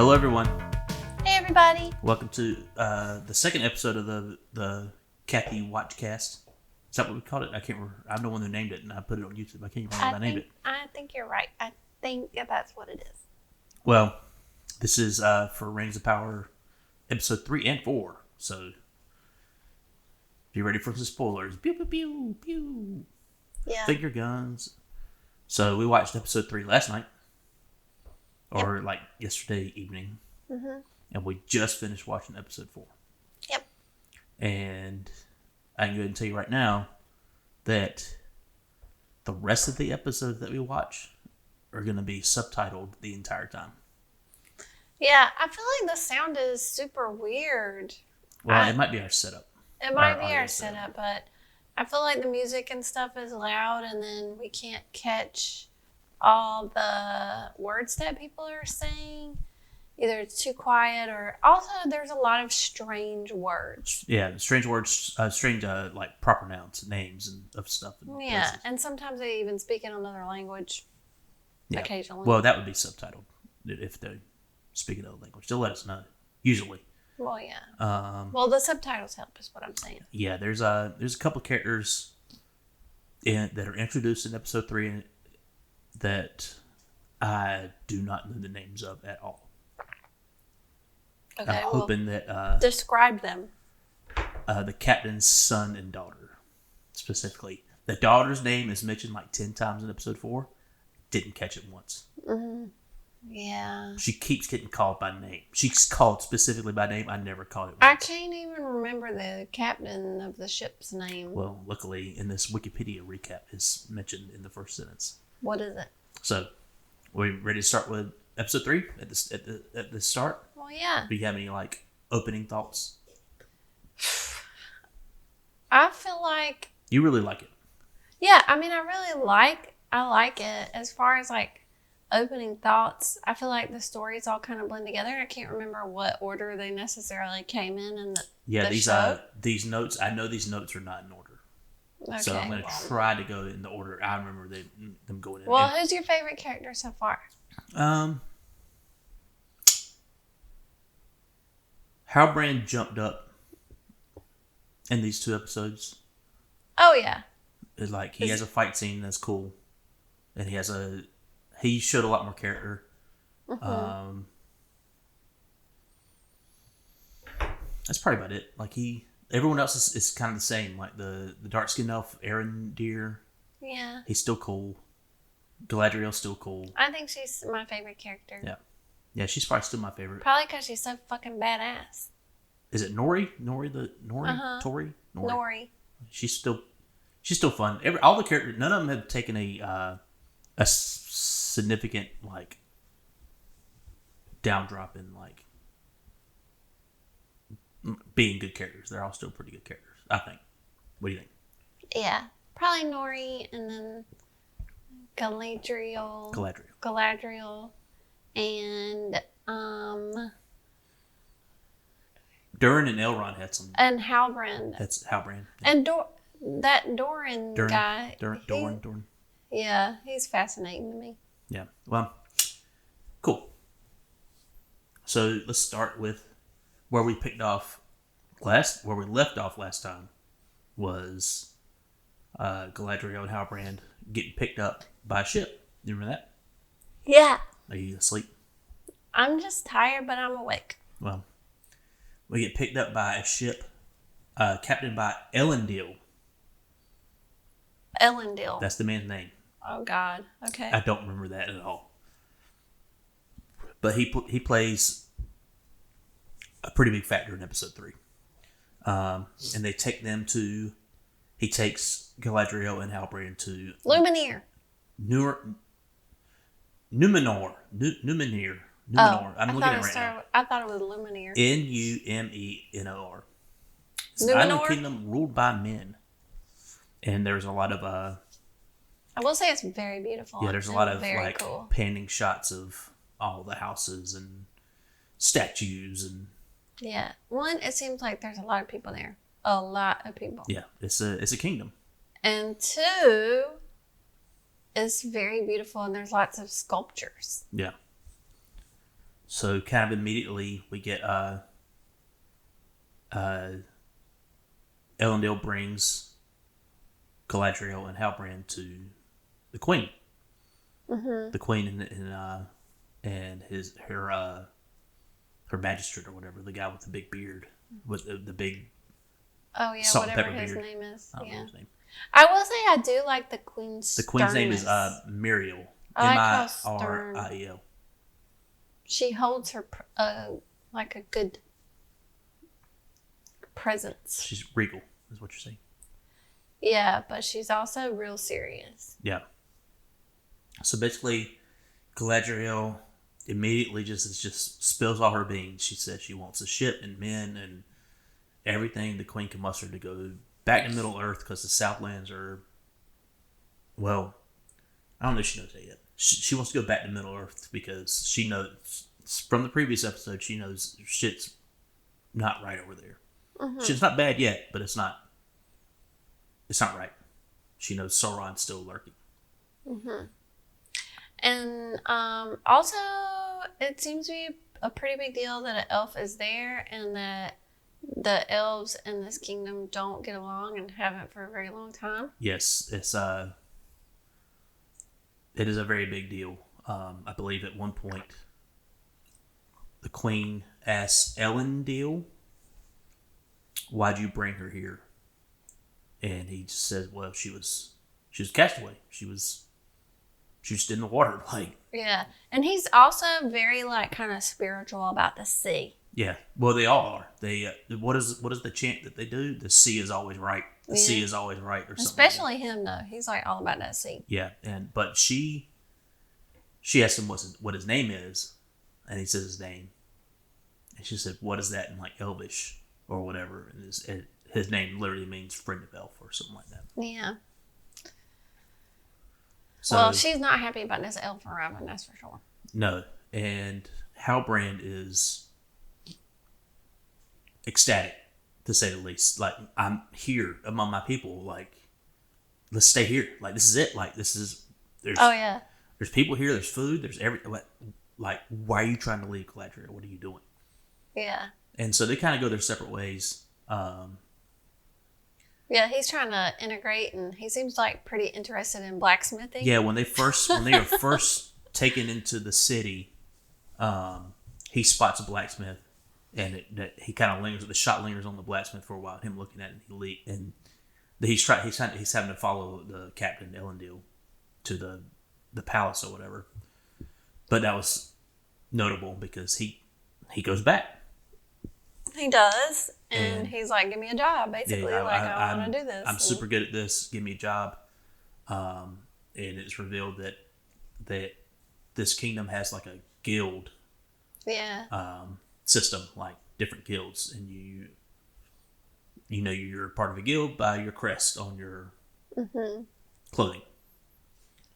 Hello, everyone. Hey, everybody. Welcome to the second episode of the Cathy Watchcast. Is that what we called it? I can't remember. I'm the one who named it, and I put it on YouTube. I can't remember what I named it. I think you're right. I think that's what it is. Well, this is for Rings of Power, episode 3 and 4. So, be ready for some spoilers. Pew, pew, pew, pew. Yeah. Finger guns. So, we watched episode 3 last night. Or, like, yesterday evening. Mm-hmm. And we just finished watching episode 4. Yep. And I can go ahead and tell you right now that the rest of the episodes that we watch are going to be subtitled the entire time. Yeah, I feel like the sound is super weird. Well, it might be our setup. It might be our setup, but I feel like the music and stuff is loud, and then we can't catch all the words that people are saying. Either it's too quiet, or also there's a lot of strange words. Yeah, strange words, strange like proper nouns, names and of stuff. And yeah, places. and sometimes they even speak in another language. Yeah. Occasionally. Well, that would be subtitled if they speak another language. They'll let us know. Usually. Well, yeah. Well, the subtitles help, is what I'm saying. Yeah, there's a couple characters that are introduced in episode 3 that I do not know the names of at all. Okay, I'm hoping that describe them. The captain's son and daughter, specifically. The daughter's name is mentioned like 10 times in episode 4. Didn't catch it once. Mm-hmm. Yeah. She keeps getting called by name. She's called specifically by name. I never caught it once. I can't even remember the captain of the ship's name. Well, luckily, in this Wikipedia recap, is mentioned in the first sentence. What is it? So, we ready to start with episode 3 at the start? Well, yeah. Do you have any like opening thoughts? I feel like You really like it. yeah. I mean, I like it. As far as like opening thoughts, I feel like the stories all kind of blend together. I can't remember what order they necessarily came in the show. These notes. I know these notes are not in order. Okay, So I'm going to try to go in the order I remember them going in. Well, who's your favorite character so far? Halbrand jumped up in these 2 episodes. Oh yeah. It's like he has a fight scene that's cool, and he showed a lot more character. Mm-hmm. That's probably about it. Like everyone else is kind of the same. Like the dark skinned elf Arendir. Yeah. He's still cool. Galadriel's still cool. I think she's my favorite character. Yeah. Yeah, she's probably still my favorite. Probably because she's so fucking badass. Is it Nori? Tori? Nori. She's still fun. All the characters, none of them have taken a significant like down drop in like being good characters. They're all still pretty good characters, I think. What do you think? Yeah, probably Nori, and then Galadriel, and Durin and Elrond had some. And Halbrand. That's Halbrand. Yeah. And Doran guy. Doran. Yeah, he's fascinating to me. Yeah. Well, cool. So let's start with where we left off last time was Galadriel and Halbrand getting picked up by a ship. You remember that? Yeah. Are you asleep? I'm just tired, but I'm awake. Well, we get picked up by a ship captained by Elendil. Elendil. That's the man's name. Oh, God. Okay. I don't remember that at all. But he plays a pretty big factor in episode 3. And they take them to... He takes Galadriel and Halbrand to... Lumineer. Numenor. Oh, I'm looking at it right now. I thought it was Lumineer. Numenor. It's an Numenor? island kingdom ruled by men. And there's a lot of... I will say it's very beautiful. Yeah, there's a lot of like cool panning shots of all the houses and statues and... Yeah. One, it seems like there's a lot of people there. A lot of people. Yeah, it's a kingdom. And 2, it's very beautiful, and there's lots of sculptures. Yeah. So kind of immediately we get Elendil brings Galadriel and Halbrand to the Queen. The Queen and her magistrate or whatever, the guy with the big beard, with the big salt and whatever pepper his beard. name is. I don't know his name. I will say I do like the Queen's The Queen's name is sternness. Miriel. I like how stern. Miriel. She holds her like a good presence. She's regal, is what you're saying. Yeah, but she's also real serious. Yeah. So basically, Galadriel immediately just spills all her beans. She says she wants a ship and men and everything the Queen can muster to go back to Middle Earth because the Southlands are, well, I don't know if she knows that yet. She wants to go back to Middle Earth because she knows from the previous episode, she knows shit's not right over there. Shit's not bad yet, but it's not right. She knows Sauron's still lurking. And also, it seems to be a pretty big deal that an elf is there and that the elves in this kingdom don't get along and haven't for a very long time. Yes, it is a very big deal. I believe at one point the Queen asks Elendil, "Why'd you bring her here?" And he just says, "Well, she was castaway. She was just in the water, like." Yeah, and he's also very like kind of spiritual about the sea. Yeah, well, they all are. They what is the chant that they do? The sea is always right. The sea is always right, or something. Especially him, though. He's like all about that sea. Yeah, but she asked him what his name is, and he says his name, and she said, "What is that in like Elvish or whatever?" And his name literally means friend of elf or something like that. Yeah. So, well, she's not happy about this elf arriving, that's for sure. No, and Halbrand is ecstatic, to say the least. Like, I'm here among my people. Like, let's stay here. Like, this is it. Like, there's people here. There's food. There's everything. Like, why are you trying to leave Galadriel? What are you doing? Yeah. And so they kind of go their separate ways. Yeah, he's trying to integrate, and he seems like pretty interested in blacksmithing. Yeah, when they are first taken into the city, he spots a blacksmith, and he kind of lingers. The shot lingers on the blacksmith for a while. Him looking at it, and he's having to follow the captain Elendil to the palace or whatever. But that was notable because he goes back. He does, and he's like, "Give me a job," basically. I want to do this. I'm super good at this. Give me a job. And it's revealed that this kingdom has like a guild system, like different guilds, and you know you're part of a guild by your crest on your clothing.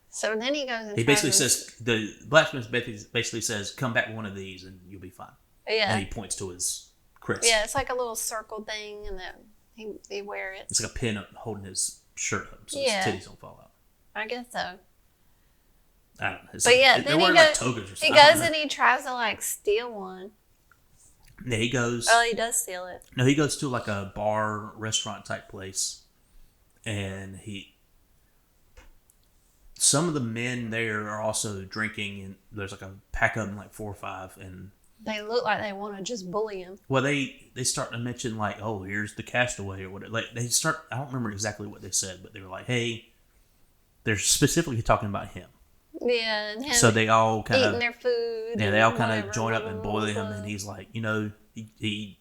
So then he goes and he basically says, the blacksmith basically says, "Come back with one of these and you'll be fine." Yeah. And he points to his crest. Yeah, it's like a little circle thing, and then they wear it. It's like a pin holding his shirt up so his titties don't fall out. I guess so. I don't know. But like, yeah, then he goes, like togas or something. he goes and he tries to like steal one. Yeah, he goes. Oh, he does steal it. No, he goes to like a bar, restaurant type place, and some of the men there are also drinking, and there's like a pack of them, like 4 or 5, and they look like they want to just bully him. Well, they start to mention like, "Oh, here's the castaway" or whatever. Like they start. I don't remember exactly what they said, but they were like, "Hey," they're specifically talking about him. Yeah, and him so they all kind of eating their food. Yeah, they all kind of join up and bully him, and he's like, he.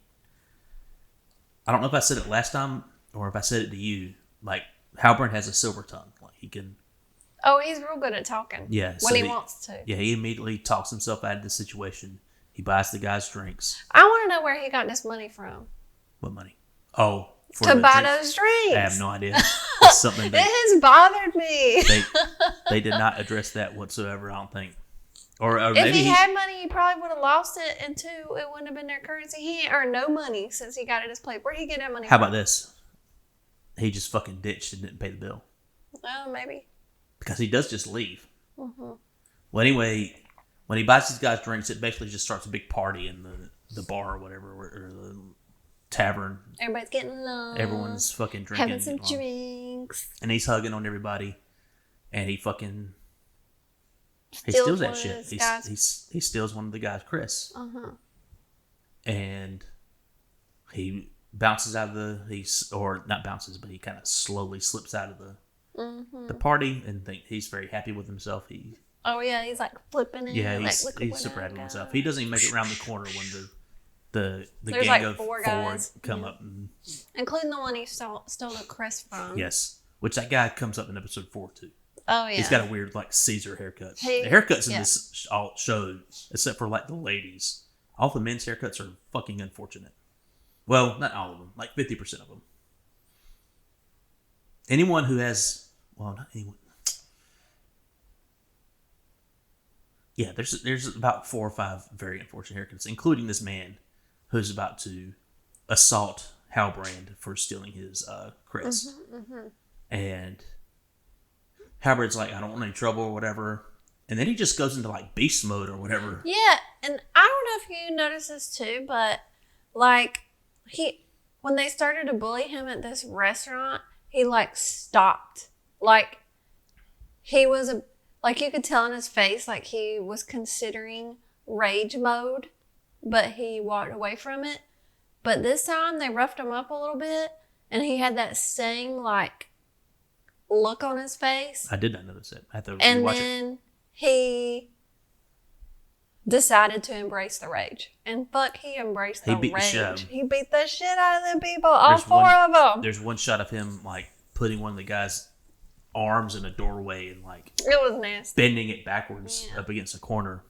I don't know if I said it last time or if I said it to you. Like Halbrand has a silver tongue. Like he can. Oh, he's real good at talking. Yeah, when he wants to. Yeah, he immediately talks himself out of the situation. He buys the guys drinks. I want to know where he got this money from. What money? Oh, to buy those drinks. I have no idea. It's something it has bothered me. they did not address that whatsoever, I don't think. Or if maybe he had money, he probably would have lost it, and two, it wouldn't have been their currency. He ain't earned no money since he got it his plate. Where'd he get that money How from? about this? He just fucking ditched and didn't pay the bill. Oh, maybe. Because he does just leave. Mm-hmm. Well, anyway, when he buys these guys drinks, it basically just starts a big party in the bar or whatever, or the tavern. Everybody's getting along. Everyone's fucking drinking. Having some drinks. And he's hugging on everybody. And he steals that shit. He steals one of the guys, Chris. Uh-huh. And he bounces out of not bounces, but he kind of slowly slips out of the party and he's very happy with himself. He's like flipping it. Yeah, he's super happy with himself. He doesn't even make it around the corner when the There's gang like of four four guys. come up. And, including the one he stole the Chris from. Yes, which that guy comes up in episode 4 too. Oh yeah, he's got a weird like Caesar haircut. The haircuts in this show, except for like the ladies, all the men's haircuts are fucking unfortunate. Well, not all of them, like 50% of them. Anyone who has, not anyone. Yeah, there's about 4 or 5 very unfortunate haircuts, including this man who's about to assault Halbrand for stealing his Chris. And Halbrand's like, I don't want any trouble or whatever. And then he just goes into like beast mode or whatever. Yeah, and I don't know if you noticed this too, but like when they started to bully him at this restaurant, he like stopped. Like he was like you could tell in his face like he was considering rage mode, but he walked away from it. But this time they roughed him up a little bit and he had that same like look on his face. I did not notice it. I have to and rewatch then he decided to embrace the rage. And he embraced the rage. He beat the shit out of them people, all 4 of them. There's one shot of him like putting one of the guy's arms in a doorway and like it was nasty, bending it backwards up against a corner.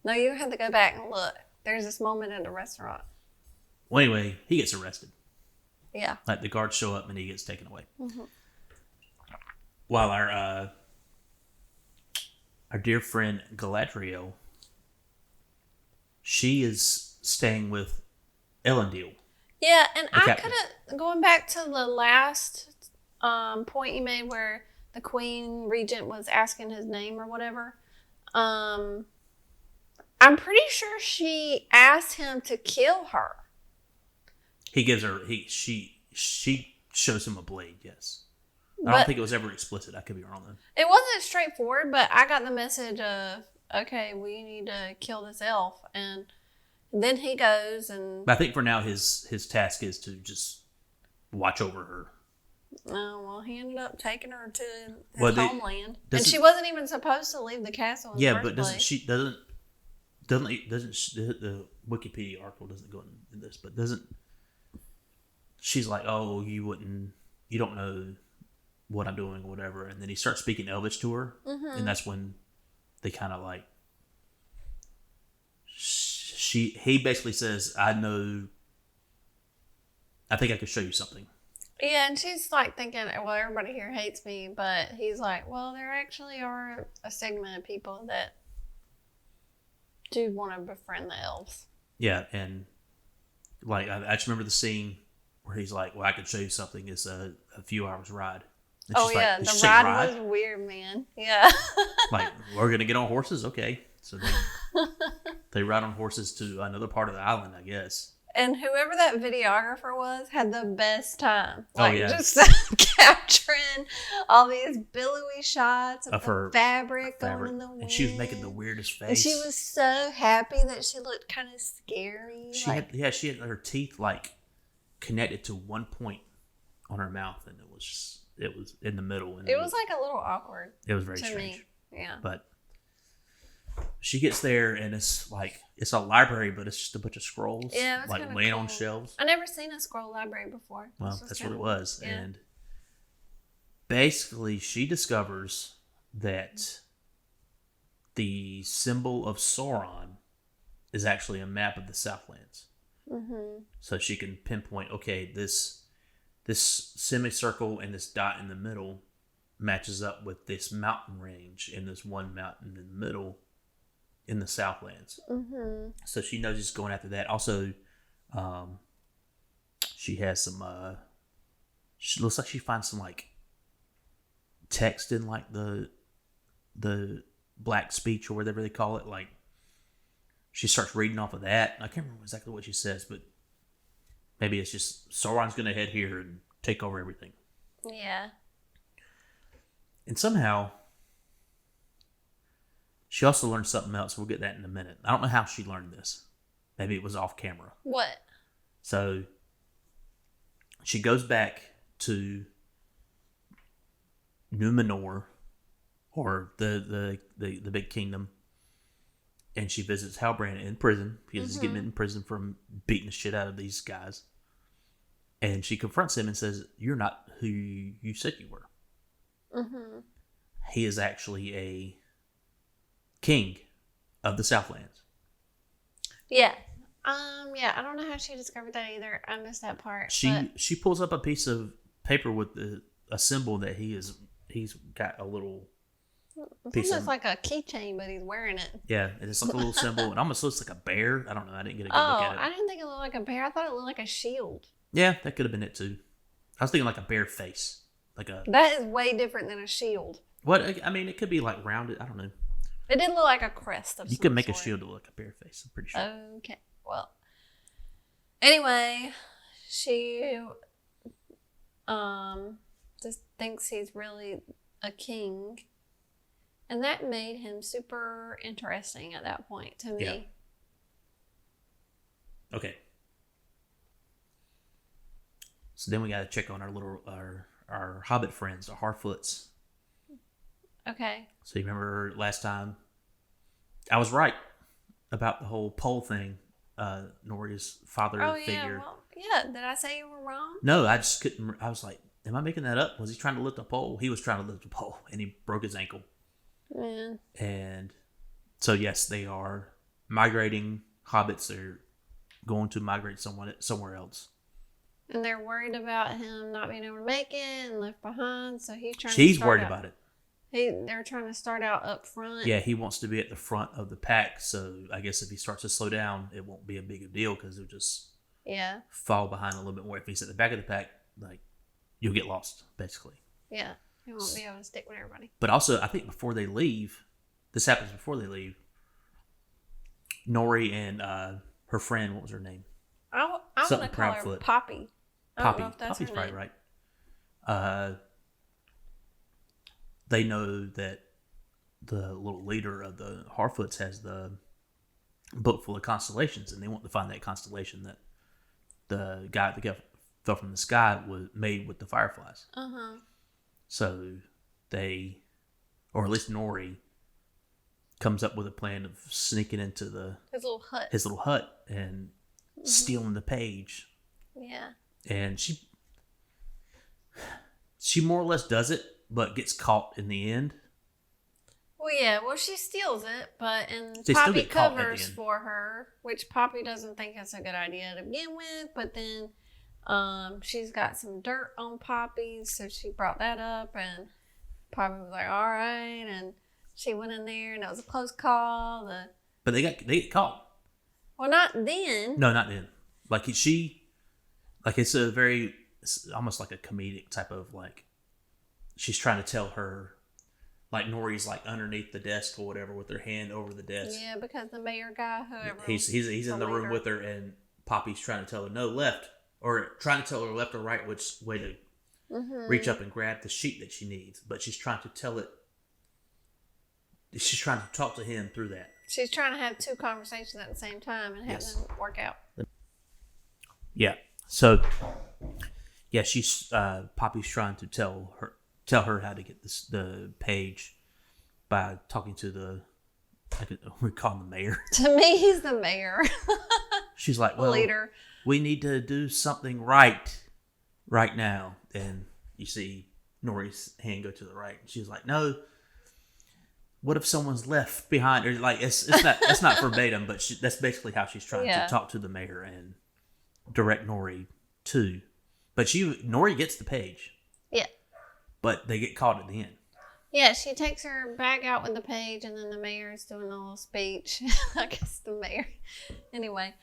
No, you have to go back and look. There's this moment in the restaurant. Well, anyway, he gets arrested. Yeah. Like the guards show up and he gets taken away. Mm-hmm. While our dear friend Galadriel, she is staying with Elendil. Yeah, and I could have, going back to the last point you made where the Queen Regent was asking his name or whatever, I'm pretty sure she asked him to kill her. He gives her, she shows him a blade, yes. I don't think it was ever explicit. I could be wrong though. It wasn't straightforward, but I got the message of, okay, we need to kill this elf. And then he goes and... But I think for now his task is to just watch over her. Oh, well, he ended up taking her to his homeland. And she wasn't even supposed to leave the castle in the first place. The Wikipedia article doesn't go in this, but she's like, oh, you don't know what I'm doing or whatever. And then he starts speaking Elvish to her. Mm-hmm. And that's when they kind of like, he basically says, I think I could show you something. Yeah, and she's like thinking, well, everybody here hates me, but he's like, well, there actually are a segment of people that do want to befriend the elves. Yeah, and like I just remember the scene where he's like, well, I could show you something. It's a few hours ride. And the ride was weird, man. Yeah. Like, we're going to get on horses? Okay. So they ride on horses to another part of the island, I guess. And whoever that videographer was had the best time. Just capturing all these billowy shots of the fabric going in the wind. And she was making the weirdest face. And she was so happy that she looked kind of scary. She had her teeth like connected to one point on her mouth, and it was in the middle. And it was like a little awkward. It was very strange. Me. Yeah. But she gets there, and it's a library, but it's just a bunch of scrolls, like laying on shelves. I never seen a scroll library before. Well, that's what it was. Yeah. And basically, she discovers that the symbol of Sauron is actually a map of the Southlands. Mm-hmm. So she can pinpoint, okay, this semicircle and this dot in the middle matches up with this mountain range and this one mountain in the middle in the Southlands. Mm-hmm. So she knows she's going after that. Also, she has some, she looks like she finds some like text in like the black speech or whatever they call it. Like she starts reading off of that. I can't remember exactly what she says, but maybe it's just Sauron's going to head here and take over everything. Yeah. And somehow, she also learned something else. We'll get that in a minute. I don't know how she learned this. Maybe it was off camera. What? So, she goes back to Numenor, or the big kingdom, and she visits Halbrand in prison because he's getting in prison from beating the shit out of these guys. And she confronts him and says, "You're not who you said you were." Mm-hmm. He is actually a king of the Southlands. Yeah. Yeah, I don't know how she discovered that either. I missed that part. She pulls up a piece of paper with a symbol that he's got a little piece almost of, like a keychain, but he's wearing it. yeah, and it's like a little symbol. It almost looks like a bear. I don't know. I didn't get a good Oh, look at it. I didn't think it looked like a bear. I thought it looked like a shield. Yeah, that could have been it too. I was thinking like a bear face, That is way different than a shield. what? I mean, it could be like rounded. I don't know. It did look like a crest of You some could make sort. a shield look like a bear face. I'm pretty sure. Okay. Well. Anyway, she just thinks he's really a king. And that made him super interesting at that point to me. Yeah. Okay. So then we got to check on our Hobbit friends, the Harfoots. Okay. So you remember last time, I was right about the whole pole thing. Nori's father figure. Well, yeah. Did I say you were wrong? No, I just couldn't. I was like, am I making that up? Was he trying to lift a pole? He was trying to lift a pole, and he broke his ankle. Yeah. And so yes, they are migrating. Hobbits are going to migrate somewhere else. And they're worried about him not being able to make it and left behind. So he's trying. She's worried about it. They're trying to start out up front. Yeah, he wants to be at the front of the pack. So I guess if he starts to slow down, it won't be a big a deal because he'll just fall behind a little bit more. If he's at the back of the pack, like you'll get lost basically. Yeah, he won't be able to stick with everybody. But also, I think before they leave, this happens before they leave. Nori and her friend, what was her name? I want to call her Poppy. I don't know if that's Poppy's her probably name. right. They know that the little leader of the Harfoots has the book full of constellations, and they want to find that constellation that the guy that fell from the sky was made with the fireflies. Uh-huh. So they, or at least Nori, comes up with a plan of sneaking into his little hut and stealing the page. Yeah. And she more or less does it, but gets caught in the end. Well, yeah. Well, she steals it, and They still Poppy get caught at the covers end. for her, which Poppy doesn't think that's a good idea to begin with. But then, she's got some dirt on Poppy, so she brought that up, and Poppy was like, "All right," and she went in there, and it was a close call. But they get caught. Well, not then. No, not then. It's almost like a comedic type of she's trying to tell her, like Nori's like underneath the desk or whatever with her hand over the desk. Yeah, because the mayor guy, whoever. He's in the room with her, and Poppy's trying to tell her no left, or trying to tell her left or right which way to reach up and grab the sheet that she needs. But she's trying to tell it. She's trying to talk to him through that. She's trying to have two conversations at the same time and have them work out. Yeah. So, yeah, she's Poppy's trying to tell her how to get the page by talking to we call him the mayor. To me, he's the mayor. She's like, well, leader. We need to do something right now. And you see Nori's hand go to the right. And she's like, no. What if someone's left behind? Or it's not verbatim, but that's basically how she's trying to talk to the mayor and direct Nori to. But Nori gets the page. Yeah. But they get caught at the end. Yeah, she takes her bag out with the page, and then the mayor's doing a little speech. I guess the mayor. Anyway,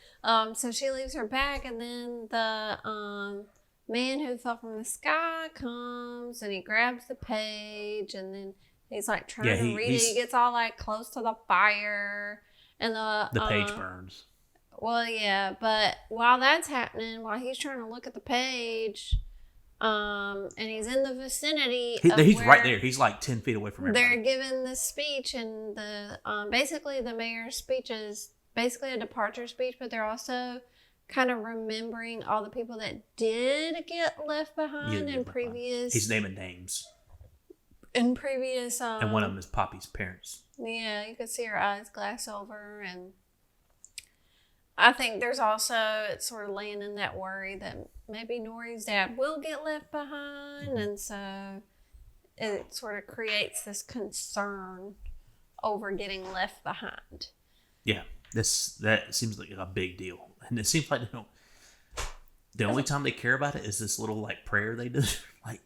so she leaves her bag, and then the man who fell from the sky comes, and he grabs the page, and then he's like trying to read it. He gets all like close to the fire, And the page burns. Well, yeah, but while that's happening, while he's trying to look at the page, and he's in the vicinity. He's right there. He's like 10 feet away from everybody. They're giving this speech, and the basically the mayor's speech is basically a departure speech, but they're also kind of remembering all the people that did get left behind in previous. He's naming names. In previous. And one of them is Poppy's parents. Yeah, you could see her eyes glass over, and I think there's also, it's sort of laying in that worry that maybe Nori's dad will get left behind, and so it sort of creates this concern over getting left behind. Yeah, that seems like a big deal, and it seems like they don't. The only time they care about it is this little like prayer they do. Like,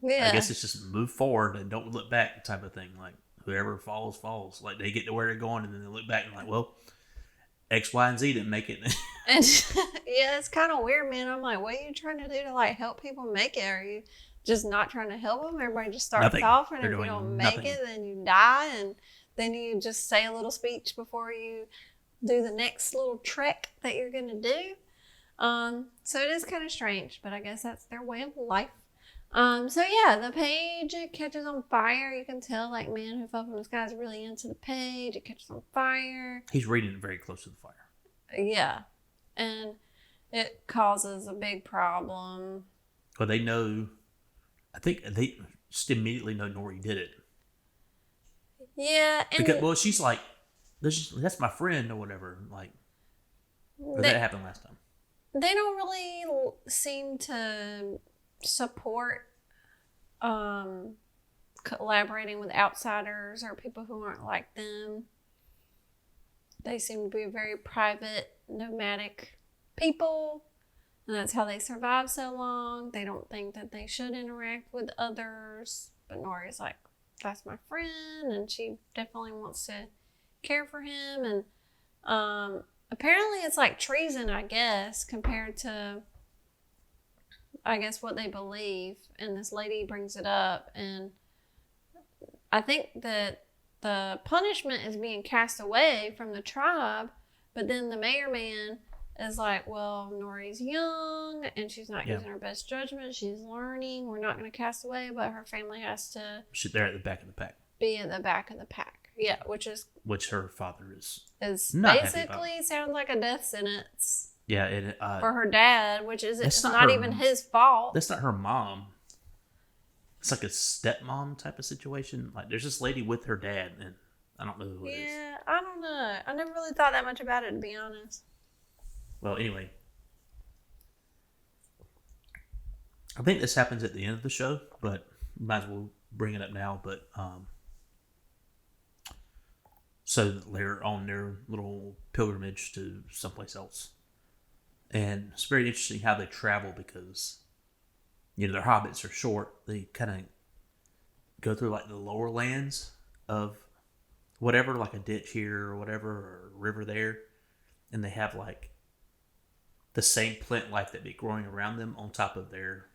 yeah, I guess it's just move forward and don't look back type of thing. Like whoever falls, falls. Like they get to where they're going, and then they look back and like, well, X, Y, and Z didn't make it. And yeah, it's kind of weird, man. I'm like, what are you trying to do to like help people make it? Are you just not trying to help them? Everybody just starts off, and if you don't make it, then you die, and then you just say a little speech before you do the next little trek that you're gonna do. So it is kind of strange, but I guess that's their way of life. So yeah, the page, it catches on fire. You can tell, like, Man Who Fell from the Sky is really into the page. It catches on fire. He's reading it very close to the fire. Yeah. And it causes a big problem. Well, they know, I think they just immediately know Nori did it. Yeah. And because, well, she's like, that's my friend or whatever. Like, that happened last time. They don't really seem to support collaborating with outsiders or people who aren't like them. They seem to be very private, nomadic people, and that's how they survive so long. They don't think that they should interact with others, but Nori's like, that's my friend, and she definitely wants to care for him. And apparently it's like treason, I guess, compared to, I guess, what they believe. And this lady brings it up, and I think that the punishment is being cast away from the tribe, but then the mayor man is like, well, Nori's young and she's not using her best judgment. She's learning. We're not going to cast away, but her family has to They're at the back of the pack. Be at the back of the pack. Yeah, which her father is basically sounds like a death sentence. Yeah, for her dad, which is it's not even his fault. That's not her mom. It's like a stepmom type of situation. Like, there's this lady with her dad, and I don't know who it is. Yeah, I don't know. I never really thought that much about it, to be honest. Well, anyway, I think this happens at the end of the show, but might as well bring it up now. But so they're on their little pilgrimage to someplace else. And it's very interesting how they travel because, their hobbits are short. They kind of go through like the lower lands of whatever, like a ditch here or whatever, or a river there. And they have like the same plant life that be growing around them on top of their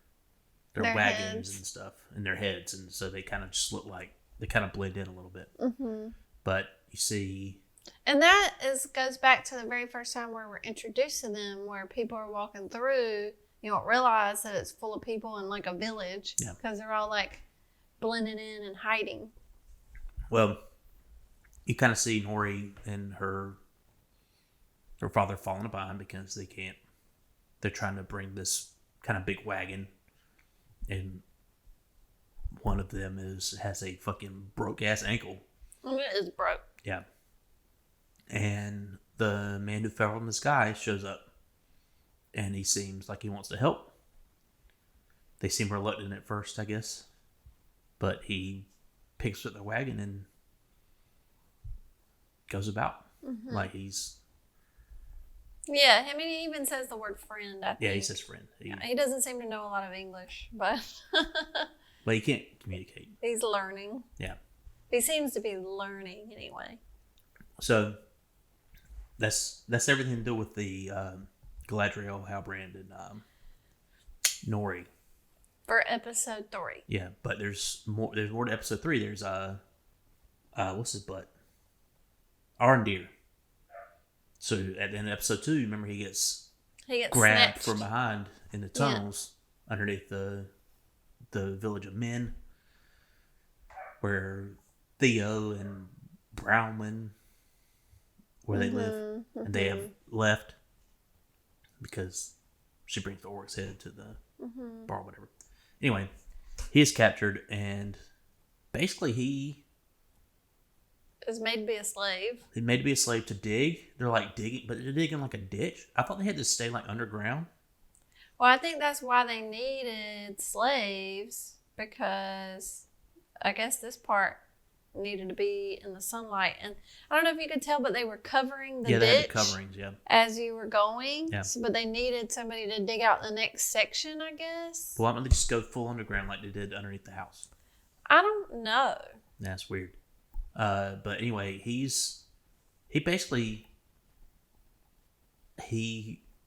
wagons heads. And stuff and their heads. And so they kind of just look like, they kind of blend in a little bit. Mm-hmm. But you see... And that goes back to the very first time where we're introduced to them, where people are walking through. You don't realize that it's full of people in like a village because they're all like blending in and hiding. Well, you kind of see Nori and her father falling behind because they can't. They're trying to bring this kind of big wagon, and one of them has a fucking broke ass ankle. It is broke. Yeah. And the man who fell from the sky shows up. And he seems like he wants to help. They seem reluctant at first, I guess. But he picks up the wagon and goes about. Mm-hmm. Like he's... Yeah, I mean, he even says the word friend, I think. Yeah, he says friend. He doesn't seem to know a lot of English, but... But he can't communicate. He's learning. Yeah. He seems to be learning anyway. So... That's everything to do with the Galadriel, Halbrand, and Nori. For episode 3. Yeah, but there's more to episode 3. There's what's his butt? Arondir. So at the end of episode 2, remember he gets grabbed snatched from behind in the tunnels underneath the village of men, where Theo and Brownman, where they live, and they have left because she brings the orc's head to the bar, or whatever. Anyway, he is captured, and basically he is made to be a slave. He's made to be a slave to dig. They're like digging, but they're digging like a ditch. I thought they had to stay like underground. Well, I think that's why they needed slaves, because I guess this part needed to be in the sunlight. And I don't know if you could tell, but they were covering the ditch. They had the coverings, as you were going. Yeah. So, but they needed somebody to dig out the next section, I guess. Well, why don't they just go full underground like they did underneath the house? I don't know. That's weird. But anyway, he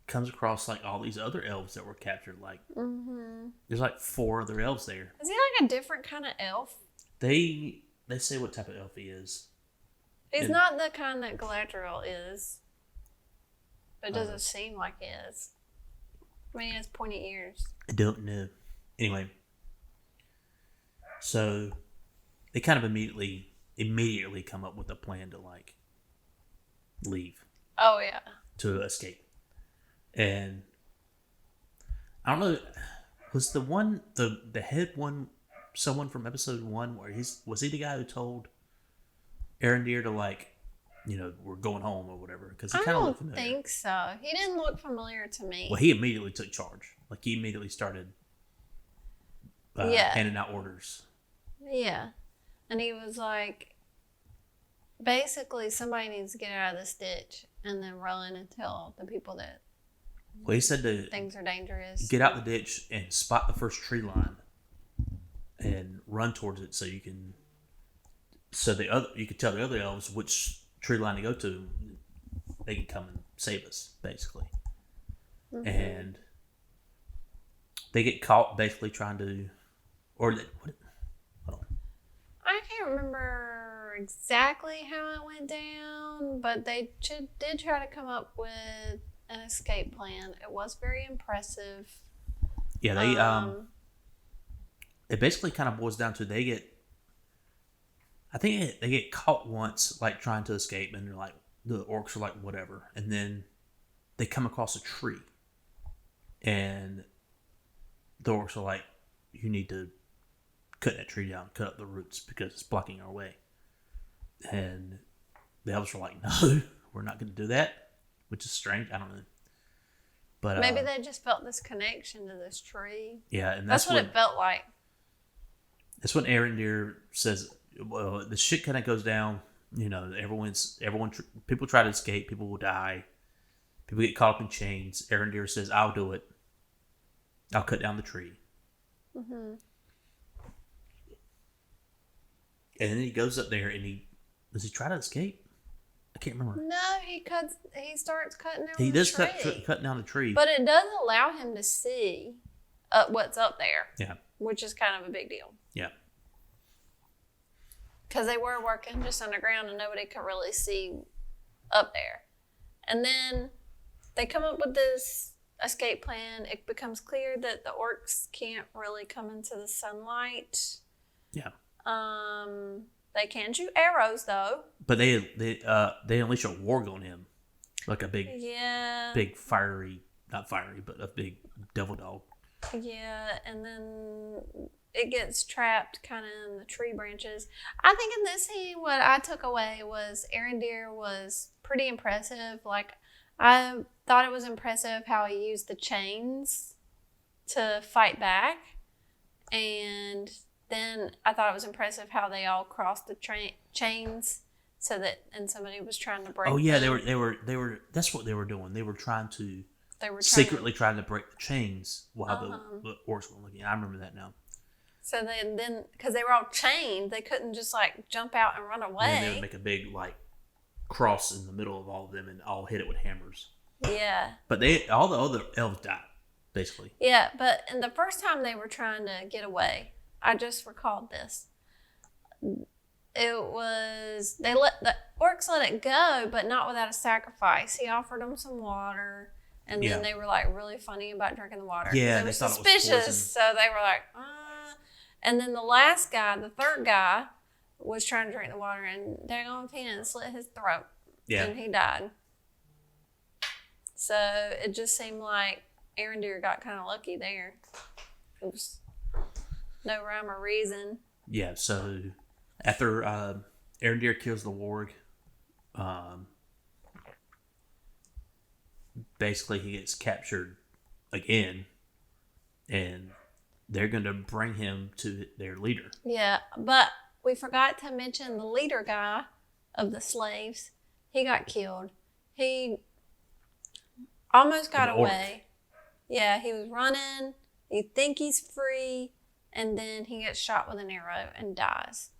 comes across like all these other elves that were captured. Like there's like 4 other elves there. Is he like a different kind of elf? They say what type of elf he is. He's not the kind that Galadriel is. It doesn't seem like he is. I mean, he has pointy ears. I don't know. Anyway, so they kind of immediately come up with a plan to like leave. Oh yeah. To escape. And I don't know, was the head one someone from episode 1 where was he the guy who told Arendir to like, we're going home or whatever? Because he kind of looked familiar. I don't think so. He didn't look familiar to me. Well, he immediately took charge. Like he immediately started handing out orders. Yeah. And he was like, basically somebody needs to get out of this ditch and then run and tell the people that he said things are dangerous. Get out the ditch and spot the first tree line and run towards it you can tell the other elves which tree line to go to. They can come and save us, basically. And they get caught basically trying to, hold on. I can't remember exactly how it went down, but they did try to come up with an escape plan. It was very impressive. Yeah, it basically kind of boils down to they get caught once, like trying to escape, and they're like, the orcs are like, whatever, and then they come across a tree, and the orcs are like, you need to cut that tree down, cut up the roots because it's blocking our way. And the elves are like, no, we're not going to do that, which is strange. I don't know. But maybe they just felt this connection to this tree. Yeah, and that's what it felt like. That's when Arendir says, well, the shit kind of goes down. People try to escape. People will die. People get caught up in chains. Arendir says, I'll do it. I'll cut down the tree. And then he goes up there and does he try to escape? I can't remember. No, he starts cutting down the tree. He does cut down the tree. But it does allow him to see what's up there. Yeah. Which is kind of a big deal. Yeah. Because they were working just underground and nobody could really see up there. And then they come up with this escape plan. It becomes clear that the orcs can't really come into the sunlight. Yeah. They can shoot arrows though. But they unleash a warg on him, like a big fiery, not fiery, but a big devil dog. Yeah, and then it gets trapped kind of in the tree branches. I think in this scene, what I took away was Arendir was pretty impressive. Like, I thought it was impressive how he used the chains to fight back, and then I thought it was impressive how they all crossed the chains and somebody was trying to break. Oh yeah, they were. That's what they were doing. They were secretly trying to break the chains while the orcs were looking. I remember that now. So then because they were all chained, they couldn't just like jump out and run away. And they would make a big like cross in the middle of all of them and all hit it with hammers. Yeah. But all the other elves died, basically. Yeah, but in the first time they were trying to get away, I just recalled this. It was the orcs let it go, but not without a sacrifice. He offered them some water, and then they were like really funny about drinking the water. Yeah, they were thought suspicious, it was poison. so they were like, And then the last guy, the third guy, was trying to drink the water, and daggone peanut slit his throat. Yeah, and he died. So it just seemed like Arendir got kind of lucky there. It was no rhyme or reason. Yeah, so after Arendir kills the warg, basically he gets captured again, and they're going to bring him to their leader. Yeah, but we forgot to mention the leader guy of the slaves. He got killed. He almost got away. Yeah, he was running. You think he's free, and then he gets shot with an arrow and dies.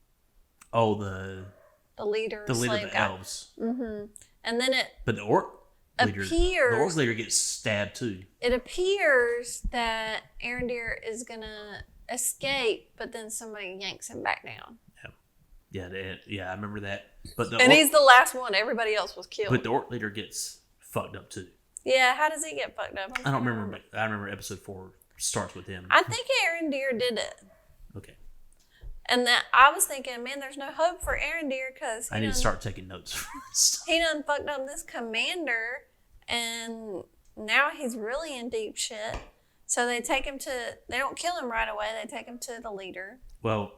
Oh, the leader of the elves. Mm-hmm. And then but the orc leader, the orc leader gets stabbed too. It appears that Arendir is gonna escape, but then somebody yanks him back down. Yeah, I remember that. But he's the last one. Everybody else was killed. But the orc leader gets fucked up too. Yeah, how does he get fucked up? I don't remember. I remember episode 4 starts with him. I think Arendir did it. Okay. And that I was thinking, man, there's no hope for Arendir because I need to start taking notes. He done fucked up this commander, and now he's really in deep shit. So they take him to. They don't kill him right away. They take him to the leader. Well,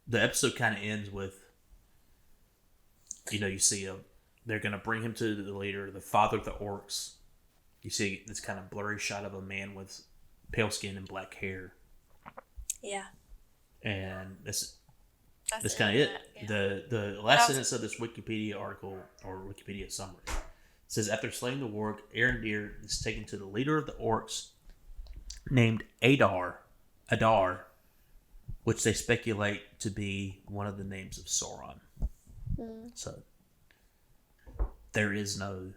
the episode kind of ends with, you see they're going to bring him to the leader, the father of the orcs. You see this kind of blurry shot of a man with pale skin and black hair. Yeah. And that's kind of it. Yeah. The last sentence of this Wikipedia article, or Wikipedia summary, says, after slaying the warg, Arendir is taken to the leader of the orcs, named Adar, which they speculate to be one of the names of Sauron. So there is no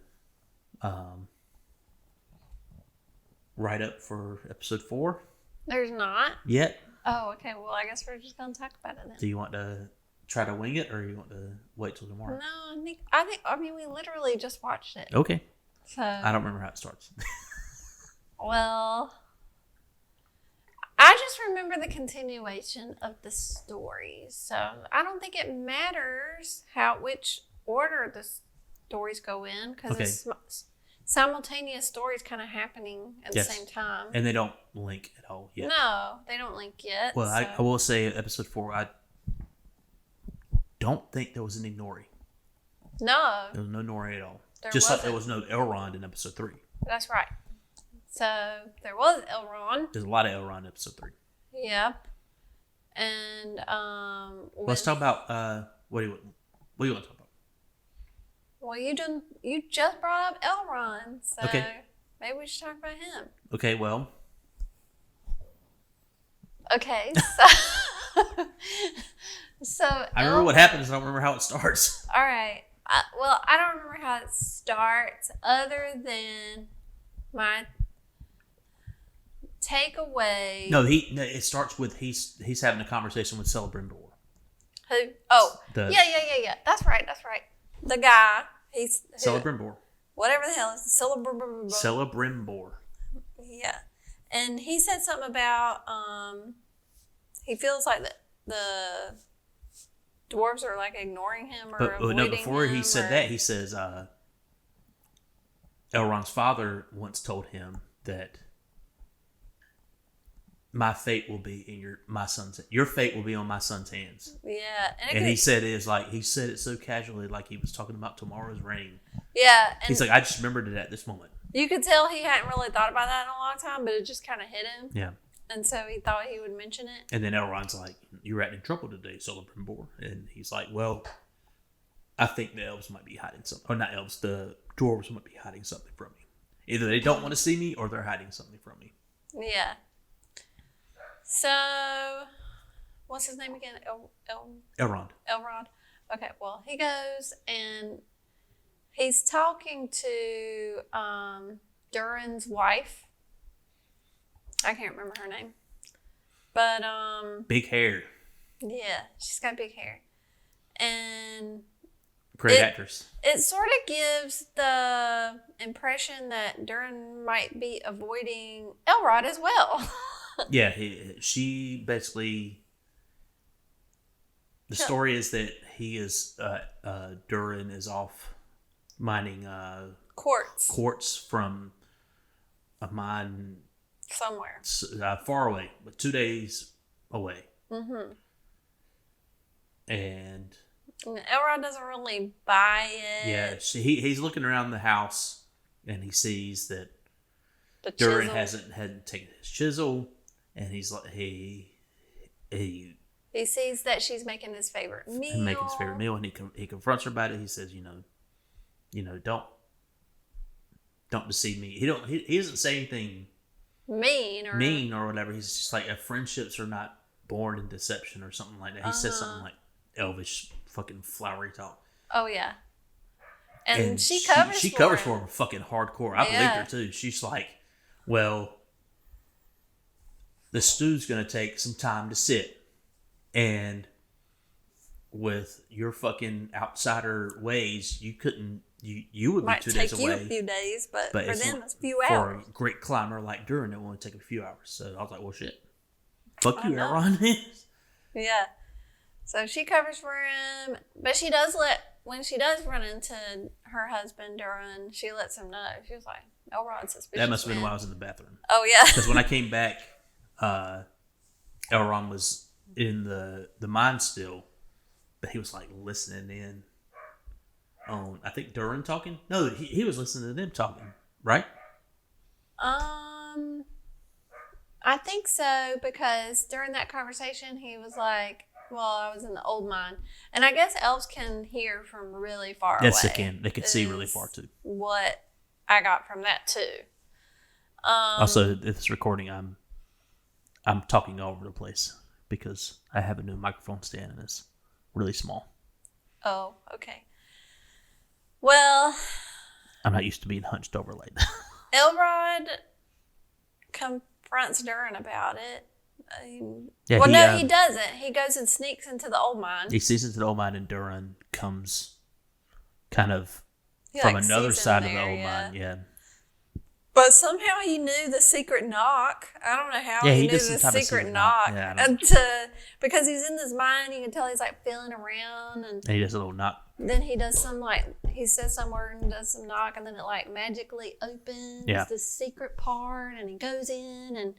write-up for episode 4. There's not? Yet. Oh, okay. Well, I guess we're just going to talk about it then. Do you want to try to wing it, or you want to wait till tomorrow? No, I mean, we literally just watched it. Okay. So I don't remember how it starts. Well, I just remember the continuation of the stories. So I don't think it matters which order the stories go in, because it's simultaneous stories kind of happening at the same time. And they don't link at all yet. No, they don't link yet. Well, so. I will say episode 4, I don't think there was any Nori. No. There was no Nori at all. Like there was no Elrond in episode 3. That's right. So there was Elrond. There's a lot of Elrond in episode 3. Yep. And let's talk about what do you want to talk about? Well, you just brought up Elrond, so maybe we should talk about him. Okay, well. Okay, so I remember what happens. I don't remember how it starts. All right. I don't remember how it starts, other than my takeaway. No, it starts with he's having a conversation with Celebrimbor. Who? Oh, yeah. That's right. The guy, Celebrimbor. Whatever the hell is Celebrimbor. Celebrimbor. Yeah, and he said something about he feels like the dwarves are like ignoring him or avoiding him. Before he said that, he says Elrond's father once told him that my fate will be in your fate will be on my son's hands. Yeah. And he said he said it so casually, like he was talking about tomorrow's rain. Yeah. And he's like, I just remembered it at this moment. You could tell he hadn't really thought about that in a long time, but it just kind of hit him. Yeah. And so he thought he would mention it. And then Elrond's like, you're in trouble today, Celebrimbor. And he's like, well, I think the elves might be hiding something. Or not elves, the dwarves might be hiding something from me. Either they don't want to see me or they're hiding something from me. Yeah. So, what's his name again? Elrond. Elrond. Okay, well, he goes and he's talking to Durin's wife. I can't remember her name. But, big hair. Yeah, she's got big hair. And great actress. It sort of gives the impression that Durin might be avoiding Elrod as well. Yeah, she basically. The story is that he is Durin is off mining quartz from a mine somewhere far away, but 2 days away. Mm-hmm. And Elrod doesn't really buy it. Yeah, he's looking around the house and he sees that Durin hadn't taken his chisel, and he's like he sees that she's making his favorite meal. And he confronts her about it. He says, don't deceive me. He doesn't say anything mean or whatever. He's just like, friendships are not born in deception or something like that. He says something like elvish fucking flowery talk. Oh yeah. And she covers for him fucking hardcore. I believed her too. She's like, well, the stew's gonna take some time to sit. And with your fucking outsider ways, you couldn't. You would be 2 days away. Might take you a few days, but for them it's a few hours. For a great climber like Durin, it will only take a few hours. So I was like, well, shit. Fuck you, Elrond. Yeah. So she covers for him, but when she does run into her husband Durin, she lets him know. She was like, Elrond's suspicious. That must have been while I was in the bathroom. Oh yeah. Because when I came back, Elrond was in the mine still, but he was like listening in on, I think, Durin talking. No, he was listening to them talking, right? I think so, because during that conversation he was like, well, I was in the old mine, and I guess elves can hear from really far away. Yes, they can. They can see really far too. What I got from that too. Also, this recording, I'm talking all over the place because I have a new microphone stand and it's really small. Oh, okay. Well, I'm not used to being hunched over like that. Elrond confronts Durin about it. He doesn't. He goes and sneaks into the old mine. He sneaks into the old mine, and Durin comes kind of from another side of the old mine. Yeah. But somehow he knew the secret knock. I don't know how he knew the secret knock. Because he's in this mine, you can tell he's like feeling around, and he does a little knock. Then he does he says some word and does some knock, and then it like magically opens the secret part, and he goes in and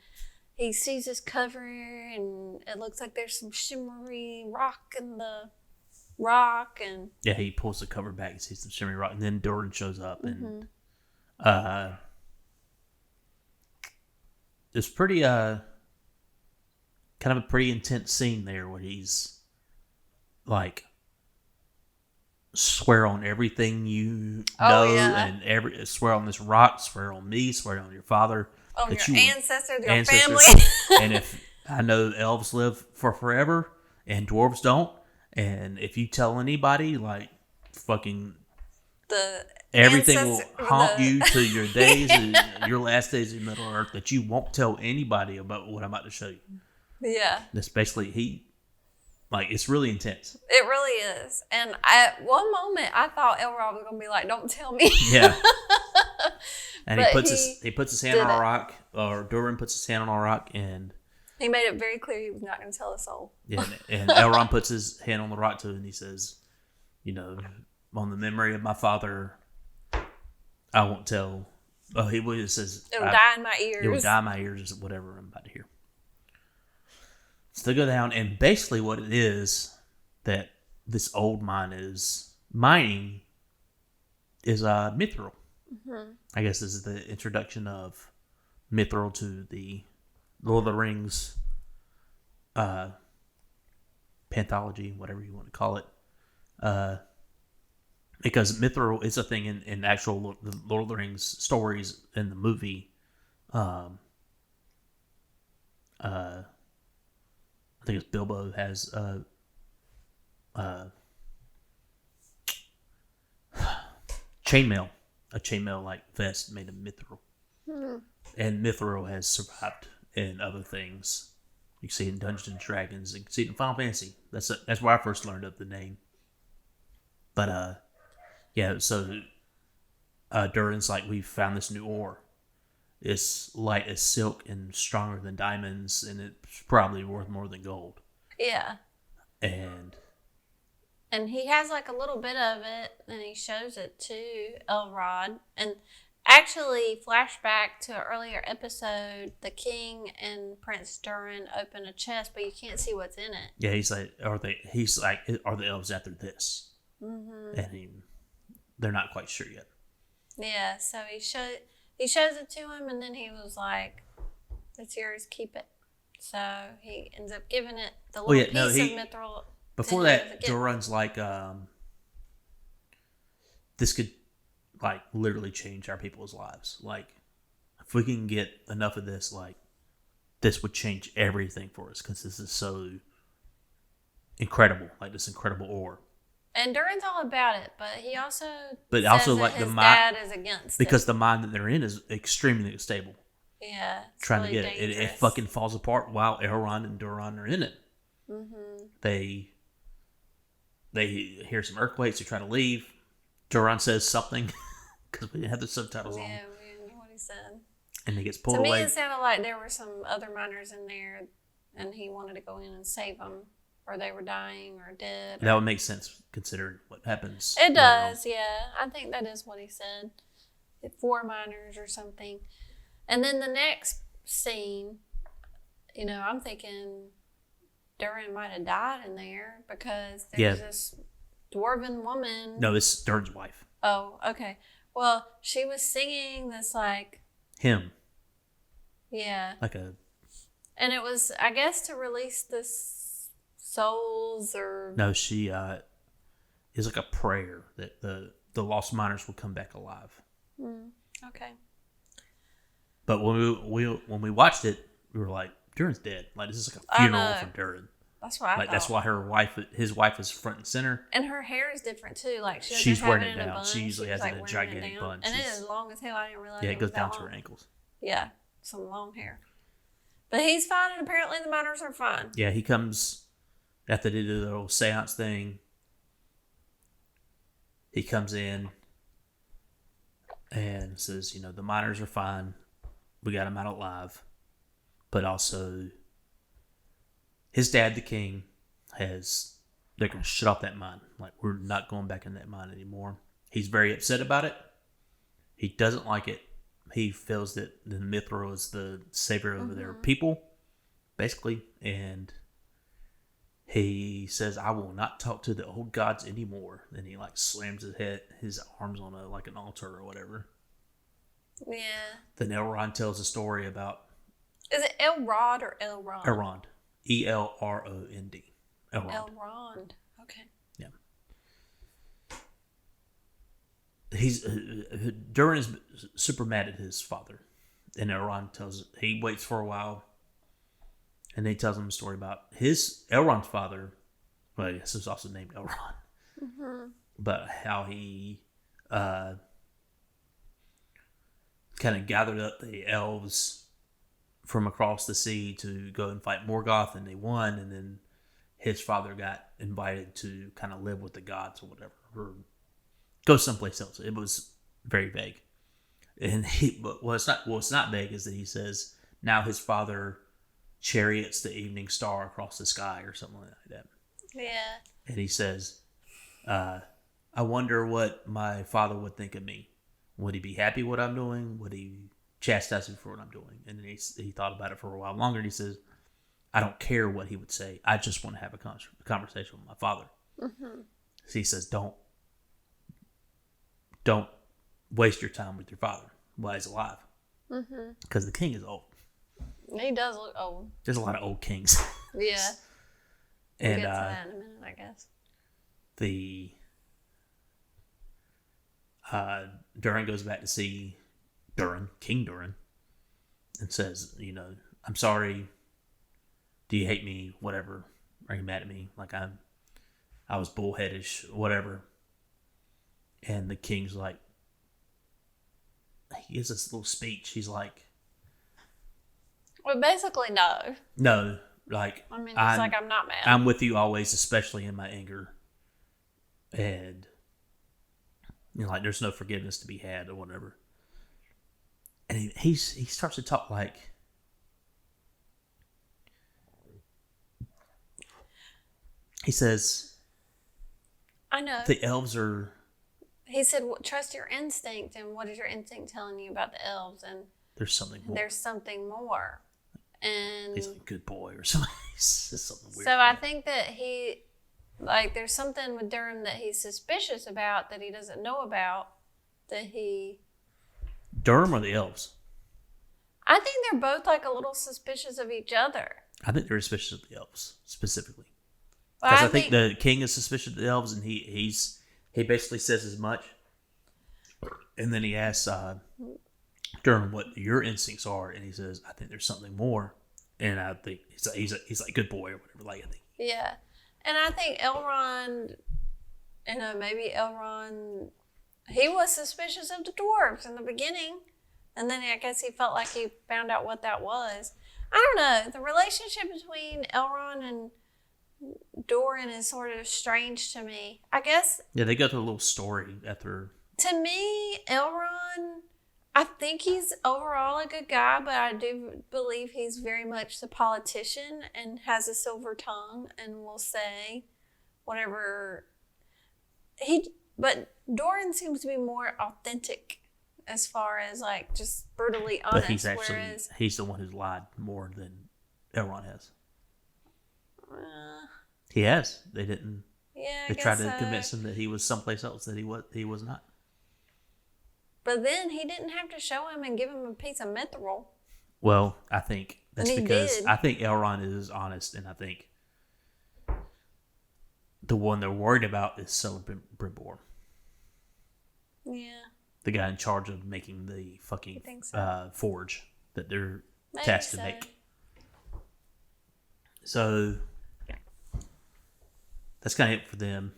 he sees this cover, and it looks like there's some shimmery rock in the rock, and he pulls the cover back and sees some shimmery rock, and then Durin shows up, and it's pretty kind of a pretty intense scene there where he's like swear on everything you know, and swear on this rock, swear on me, swear on your father, your ancestors, your family. And if I know elves live for forever and dwarves don't, and if you tell anybody, like fucking everything will haunt you to your days, your last days in Middle Earth, that you won't tell anybody about what I'm about to show you. Yeah. That's basically it's really intense. It really is. And at one moment, I thought Elrond was going to be like, don't tell me. Yeah. And he puts his hand on a rock, or Durin puts his hand on a rock, and he made it very clear he was not going to tell a soul. Yeah, and Elrond puts his hand on the rock too, and he says, on the memory of my father, I won't tell. He says, it'll die in my ears. It will die in my ears, whatever I'm about to hear. So they go down, and basically what it is that this old mine is mining is mithril. Mm-hmm. I guess this is the introduction of mithril to the Lord of the Rings panthology, whatever you want to call it. Because mithril is a thing in actual the Lord of the Rings stories in the movie. I think it's Bilbo has a chainmail like vest made of mithril. Mm-hmm. And mithril has survived in other things. You can see it in Dungeons and Dragons. You can see it in Final Fantasy. That's where I first learned of the name. But yeah. So Durin's like, we found this new ore. It's light as silk and stronger than diamonds, and it's probably worth more than gold. Yeah. And he has like a little bit of it, and he shows it to Elrod. And actually, flashback to an earlier episode, the king and Prince Durin open a chest, but you can't see what's in it. yeah, he's like, are the elves after this? Mm-hmm. And they're not quite sure yet. Yeah, so he shows it to him, and then he was like, "It's yours, keep it." So he ends up giving it the little piece of mithril. Before that, Durin's like, this could like literally change our people's lives. Like, if we can get enough of this, like, this would change everything for us, because this is so incredible. Like, this incredible ore. And Durin's all about it, but he also like his the dad is against because it. the mine that they're in is extremely unstable. Yeah, trying really to get it. It fucking falls apart while Elrond and Durin are in it. Mm-hmm. They hear some earthquakes. They try to leave. Durin says something because we didn't have the subtitles on. Yeah, we didn't know what he said. And he gets pulled away. To me, it sounded like there were some other miners in there, and he wanted to go in and save them. Or they were dying or dead. That would make sense considering what happens. It does, yeah. I think that is what he said. 4 miners or something. And then the next scene, I'm thinking Durin might have died in there because there's this dwarven woman. No, it's Durin's wife. Oh, okay. Well, she was singing this like... hymn. Yeah. And it was, I guess, to release this... souls or no, she is like a prayer that the lost miners will come back alive. Okay. But when we watched it, we were like, Durin's dead. Like, this is like a funeral for Durin. That's what I thought. That's why his wife is front and center. And her hair is different too. Like she's wearing it down. She usually has a gigantic bun. And it is long as hell. I didn't realize. Yeah, it goes down to her ankles. Yeah, some long hair. But he's fine, and apparently the miners are fine. Yeah, he comes. After they do the little seance thing, he comes in and says, the miners are fine. We got them out alive. But also, his dad, the king, they're going to shut off that mine. Like, we're not going back in that mine anymore. He's very upset about it. He doesn't like it. He feels that the mithril is the savior of their people, basically. And... he says, "I will not talk to the old gods anymore." Then he like slams his arms on an altar or whatever. Yeah. Then Elrond tells a story about. Is it Elrod or Elrond? Elrond, Elrond. Elrond. Okay. Yeah. Durin is super mad at his father, and Elrond he waits for a while. And then he tells him a story about Elrond's father. Well, I guess it's also named Elrond. Mm-hmm. But how he kind of gathered up the elves from across the sea to go and fight Morgoth, and they won. And then his father got invited to kind of live with the gods or whatever, or go someplace else. It was very vague. And what's not vague is that he says now his father chariots the evening star across the sky or something like that. Yeah. And he says, I wonder what my father would think of me. Would he be happy what I'm doing? Would he chastise me for what I'm doing? And then he thought about it for a while longer, and he says, I don't care what he would say. I just want to have a conversation with my father. Mm-hmm. So he says, don't waste your time with your father while he's alive. Because the king is old. He does look old. There's a lot of old kings. Yeah. And we'll get to that in a minute, I guess. Durin goes back to see King Durin, and says, I'm sorry. Do you hate me? Whatever. Are you mad at me? Like I was bullheadish, whatever. And the king's like, he gives this little speech. He's like, well, basically, no. No, like I'm not mad. I'm with you always, especially in my anger. And like there's no forgiveness to be had or whatever. And he starts to talk like, he says, I know. the elves are... He said, trust your instinct. And what is your instinct telling you about the elves? And there's something more. There's something more. And he's like a good boy or something. Something weird. So I think that there's something with Durham that he's suspicious about that he doesn't know about. Durham or the elves? I think they're both like a little suspicious of each other. I think they're suspicious of the elves specifically. Because I think the king is suspicious of the elves, and he basically says as much. And then he asks Durham what your instincts are, and he says, "I think there's something more." And I think he's like good boy or whatever. Like I think. Yeah, and I think Elrond, maybe Elrond, he was suspicious of the dwarves in the beginning, and then I guess he felt like he found out what that was. I don't know. The relationship between Elrond and Doran is sort of strange to me. I guess. Yeah, they go through a little story after. To me, Elrond, I think he's overall a good guy, but I do believe he's very much the politician and has a silver tongue and will say whatever but Doran seems to be more authentic as far as like just brutally honest. But he's the one who's lied more than Elrond has. He has. They didn't. Yeah, they tried to convince him that he was someplace else that he was not. But then he didn't have to show him and give him a piece of mithril. Well, I think that's because did. I think Elrond is honest, and I think the one they're worried about is Celebrimbor. Yeah. The guy in charge of making the fucking forge that they're tasked to make. So that's kind of it for them.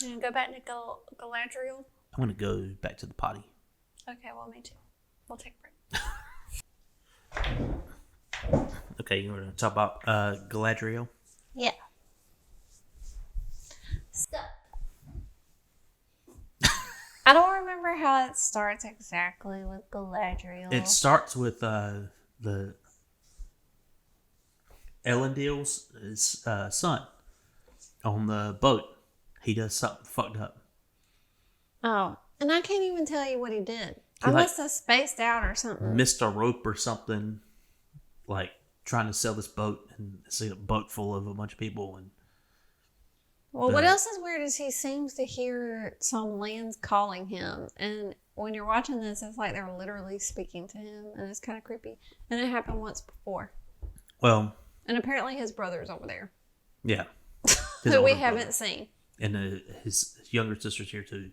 You want to go back to Galadriel? I'm going to go back to the potty. Okay, well, me too. We'll take a break. Okay, you want to talk about Galadriel? Yeah. Stop. I don't remember how it starts exactly with Galadriel. It starts with the Elendil's son on the boat. He does something fucked up. Oh, and I can't even tell you what he did. I must have spaced out or something. Missed a rope or something, like trying to sell this boat and see a boat full of a bunch of people. And what else is weird is he seems to hear some lands calling him, and when you're watching this, it's like they're literally speaking to him, and it's kind of creepy. And it happened once before. Well, and apparently his brother's over there. Yeah, who we haven't seen, and his younger sister's here too.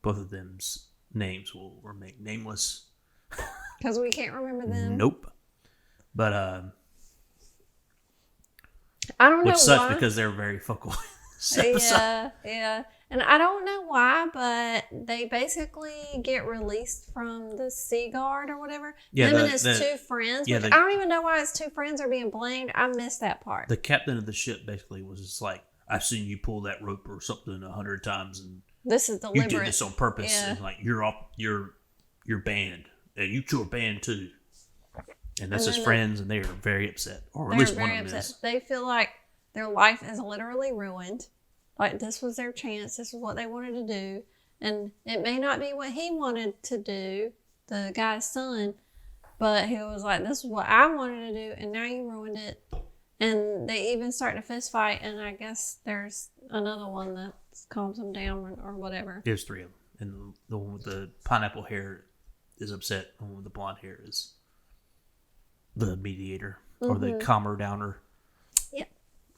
Both of them's names will remain nameless. Because we can't remember them? Nope. But, I don't know why. Which sucks because they're very focal. Yeah. And I don't know why, but they basically get released from the Sea Guard or whatever. Yeah, Him and his two friends. I don't even know why his two friends are being blamed. I missed that part. The captain of the ship basically was just like, I've seen you pull that rope or something 100 times, and this is deliberate. You did this on purpose, and like you're banned, and you two are banned too. And that's his friends, and they are very upset, or at least one of them is. They feel like their life is literally ruined. Like this was their chance. This was what they wanted to do, and it may not be what he wanted to do, the guy's son, but he was like, "This is what I wanted to do, and now you ruined it." And they even start to fist fight, and I guess there's another one that calms them down or whatever. There's three of them, and the one with the pineapple hair is upset. The one with the blonde hair is the mediator or the calmer downer. Yep.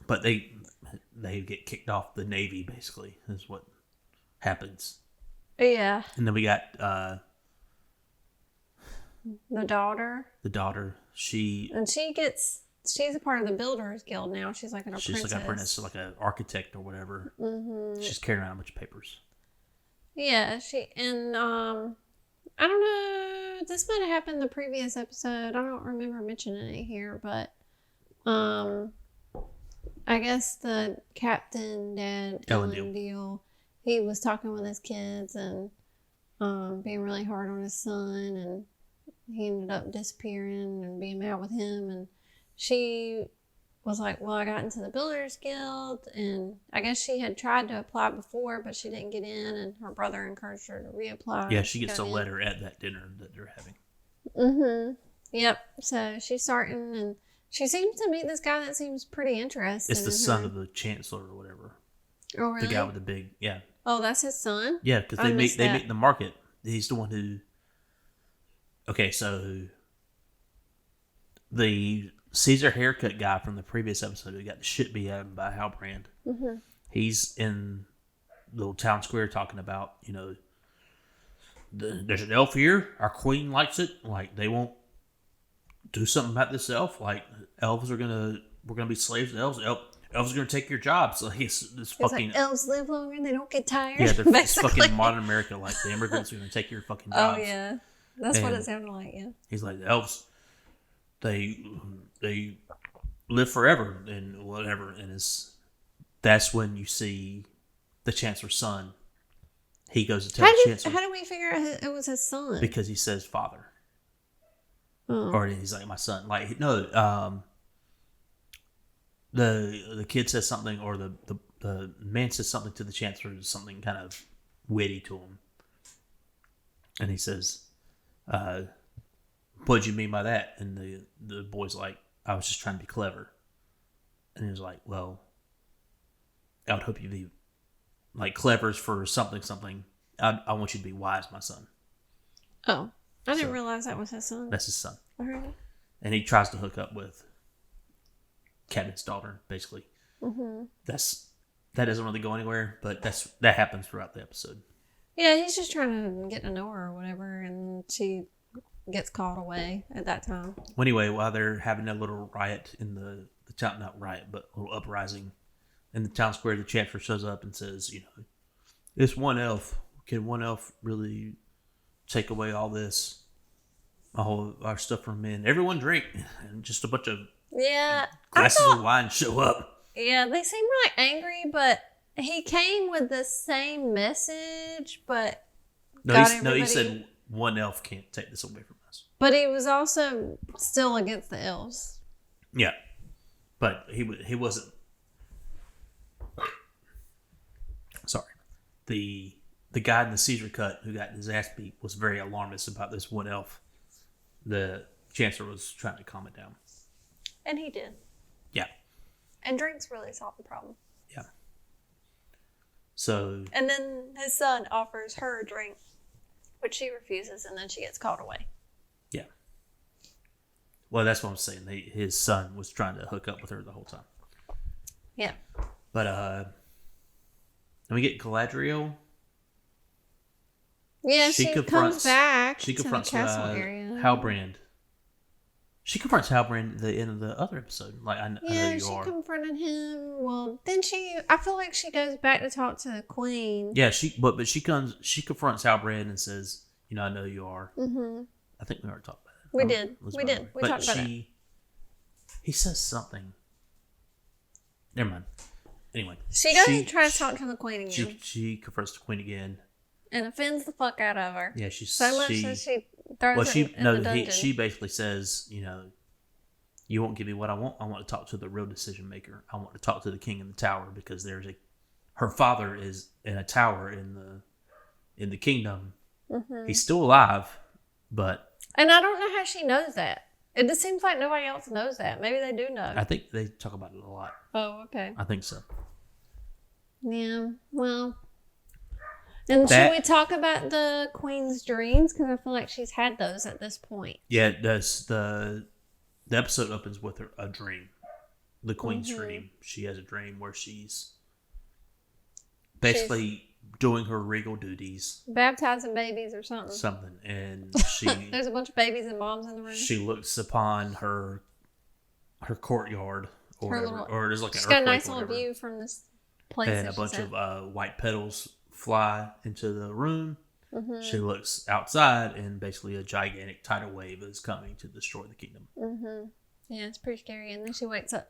But they get kicked off the Navy, basically, is what happens. Yeah. And then we got the daughter. She's a part of the Builders Guild now. She's like an apprentice. She's like an apprentice, like an architect or whatever. Mm-hmm. She's carrying around a bunch of papers. Yeah, I don't know. This might have happened in the previous episode. I don't remember mentioning it here, but I guess the captain, Dad Elendil, he was talking with his kids and being really hard on his son, and he ended up disappearing and being mad with him. And she was like, well, I got into the Builders Guild, and I guess she had tried to apply before, but she didn't get in, and her brother encouraged her to reapply. Yeah, she gets a letter at that dinner that they're having. Mm-hmm. Yep. So she's starting, and she seems to meet this guy that seems pretty interesting. It's the son of the chancellor or whatever. Oh, really? The guy with the big, yeah. Oh, that's his son? Yeah, because they meet in the market. He's the one who... Okay, so... The Caesar haircut guy from the previous episode who got the shit beat out of him by Halbrand. Mm-hmm. He's in the little town square talking about, you know, there's an elf here. Our queen likes it. Like, they won't do something about this elf. Like, we're gonna be slaves to elves. Elves are gonna take your jobs. Like, it's fucking... Like, elves live longer and they don't get tired. Yeah, it's fucking modern America. Like, the immigrants are gonna take your fucking jobs. Oh, yeah. That's what it sounded like, yeah. He's like, the elves, they live forever and whatever. And that's when you see the Chancellor's son. He goes to tell the Chancellor. How do we figure out it was his son? Because he says father. Oh. Or he's like, my son. Like, no, the kid says something, or the man says something to the Chancellor, something kind of witty to him. And he says, what'd you mean by that? And the boy's like, I was just trying to be clever. And he was like, well, I would hope you'd be like clever's for something. I want you to be wise, my son. Oh, I didn't realize that was his son. That's his son. Right. And he tries to hook up with Cadman's daughter, basically. Mm-hmm. That doesn't really go anywhere, but that happens throughout the episode. Yeah, he's just trying to get to know her or whatever, and she gets called away at that time. Well, anyway, while they're having a little riot in the town, not riot, but a little uprising in the town square, the Chancellor shows up and says, you know, it's one elf. Can one elf really take away all this, all our stuff from men? Everyone drink, and just a bunch of glasses of wine show up. Yeah, they seem really angry, but he came with the same message, but he said one elf can't take this away from us. But he was also still against the elves. Yeah, but he wasn't. Sorry, the guy in the Caesar cut who got his ass beat was very alarmist about this one elf. The Chancellor was trying to calm it down, and he did. Yeah, and drinks really solved the problem. Yeah. So. And then his son offers her a drink, which she refuses, and then she gets called away. Yeah. Well, that's what I'm saying. His son was trying to hook up with her the whole time. Yeah. But then we get Galadriel. Yeah, she comes back. She confronts to the castle area. Halbrand. She confronts Halbrand at the end of the other episode. Like, I know you are. Yeah, she confronted him. Well, then I feel like she goes back to talk to the queen. Yeah, she confronts Halbrand and says, you know, I know you are. Mm-hmm. I think we already talked about it. We did. We talked about it. He says something. Never mind. Anyway. She goes and tries to talk to the queen again. She confronts the queen again. And offends the fuck out of her. Yeah, she's so much that she throws it in the dungeon. She basically says, you know, you won't give me what I want. I want to talk to the real decision maker. I want to talk to the king in the tower, because her father is in a tower in the kingdom. Mm-hmm. He's still alive, but. And I don't know how she knows that. It just seems like nobody else knows that. Maybe they do know. I think they talk about it a lot. Oh, okay. I think so. Yeah, well. And should we talk about the queen's dreams? Because I feel like she's had those at this point. Yeah, it does. The episode opens with a dream. The queen's dream. She has a dream where she's basically doing her regal duties. Baptizing babies or something. And there's a bunch of babies and moms in the room. She looks upon her courtyard or whatever. Or there's like an she's got a nice little view from this place. And a bunch of white petals fly into the room. Mm-hmm. She looks outside, and basically a gigantic tidal wave is coming to destroy the kingdom. Mm-hmm. Yeah, it's pretty scary. And then she wakes up.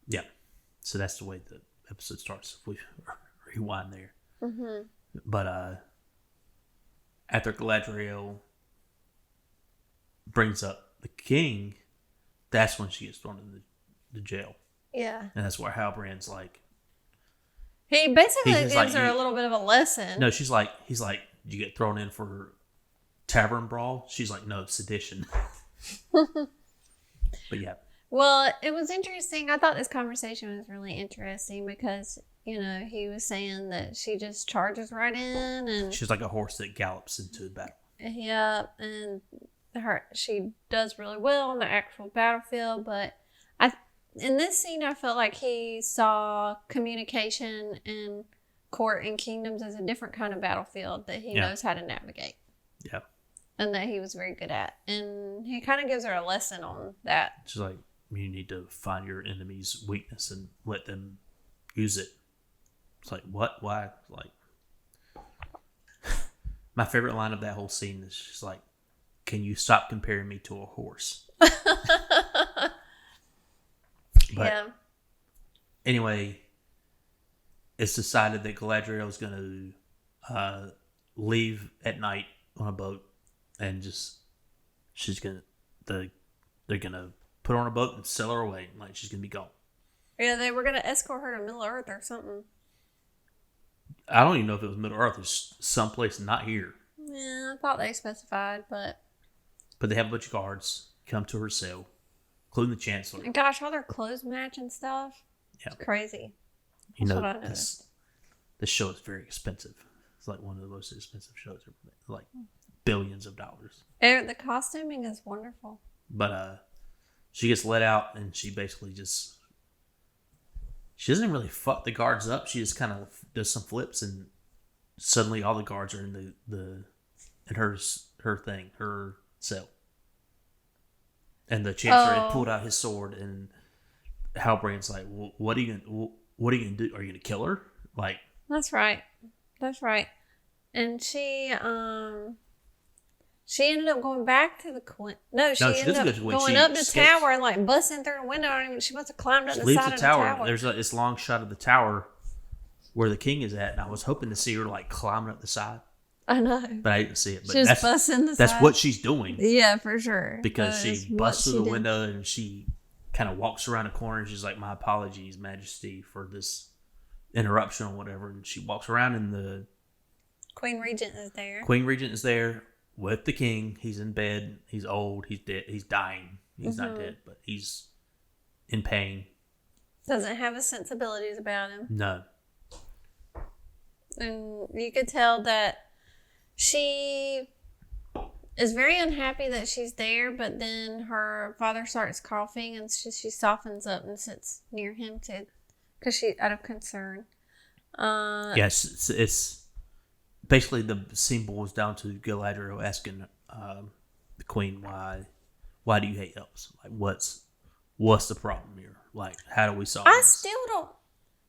Yeah. So that's the way the episode starts. If we rewind there. Mm-hmm. But after Galadriel brings up the king, that's when she gets thrown in the jail. Yeah. And that's where Halbrand's like... He basically he's gives like, her a little bit of a lesson. No, he's like, you get thrown in for tavern brawl? She's like, no, sedition. But yeah. Well, it was interesting. I thought this conversation was really interesting because, he was saying that she just charges right in and... She's like a horse that gallops into battle. Yeah, and she does really well on the actual battlefield, but in this scene, I felt like he saw communication in court and kingdoms as a different kind of battlefield that he knows how to navigate. Yeah. And that he was very good at. And he kind of gives her a lesson on that. She's like, you need to find your enemy's weakness and let them use it. It's like, what? Why? Like, my favorite line of that whole scene is just like, can you stop comparing me to a horse? But yeah. Anyway, it's decided that Galadriel is going to leave at night on a boat, and they're gonna put her on a boat and sail her away. Like, she's gonna be gone. Yeah, they were gonna escort her to Middle Earth or something. I don't even know if it was Middle Earth. It's someplace not here. Yeah, I thought they specified, but they have a bunch of guards come to her cell, including the Chancellor. And gosh, all their clothes match and stuff. Yeah. It's crazy. This show is very expensive. It's like one of the most expensive shows ever made. Like billions of dollars. The costuming is wonderful. But she gets let out, and she basically she doesn't really fuck the guards up. She just kind of does some flips, and suddenly all the guards are in her cell. And the Chancellor had pulled out his sword, and Halbrand's like, well, what are you gonna do? Are you gonna kill her? Like, That's right. And she ended up going back to the queen. No, she ended up going up the tower and like busting through the window. She must have climbed up the side of the tower. There's this long shot of the tower where the king is at, and I was hoping to see her like climbing up the side. I know, but I didn't see it. But she's busting the side. That's what she's doing. Yeah, for sure. Because she busts through the window and she kind of walks around a corner, and she's like, "My apologies, Majesty, for this interruption or whatever." And she walks around, and the Queen Regent is there. Queen Regent is there with the king. He's in bed. He's old. He's dead. He's dying. He's not dead, but he's in pain. Doesn't have his sensibilities about him. No. And you could tell that she is very unhappy that she's there, but then her father starts coughing, and she softens up and sits near him because she's out of concern. Yes, it's basically the scene boils down to Galadriel asking the queen, why do you hate elves? Like, what's the problem here? Like, how do we solve this? I still don't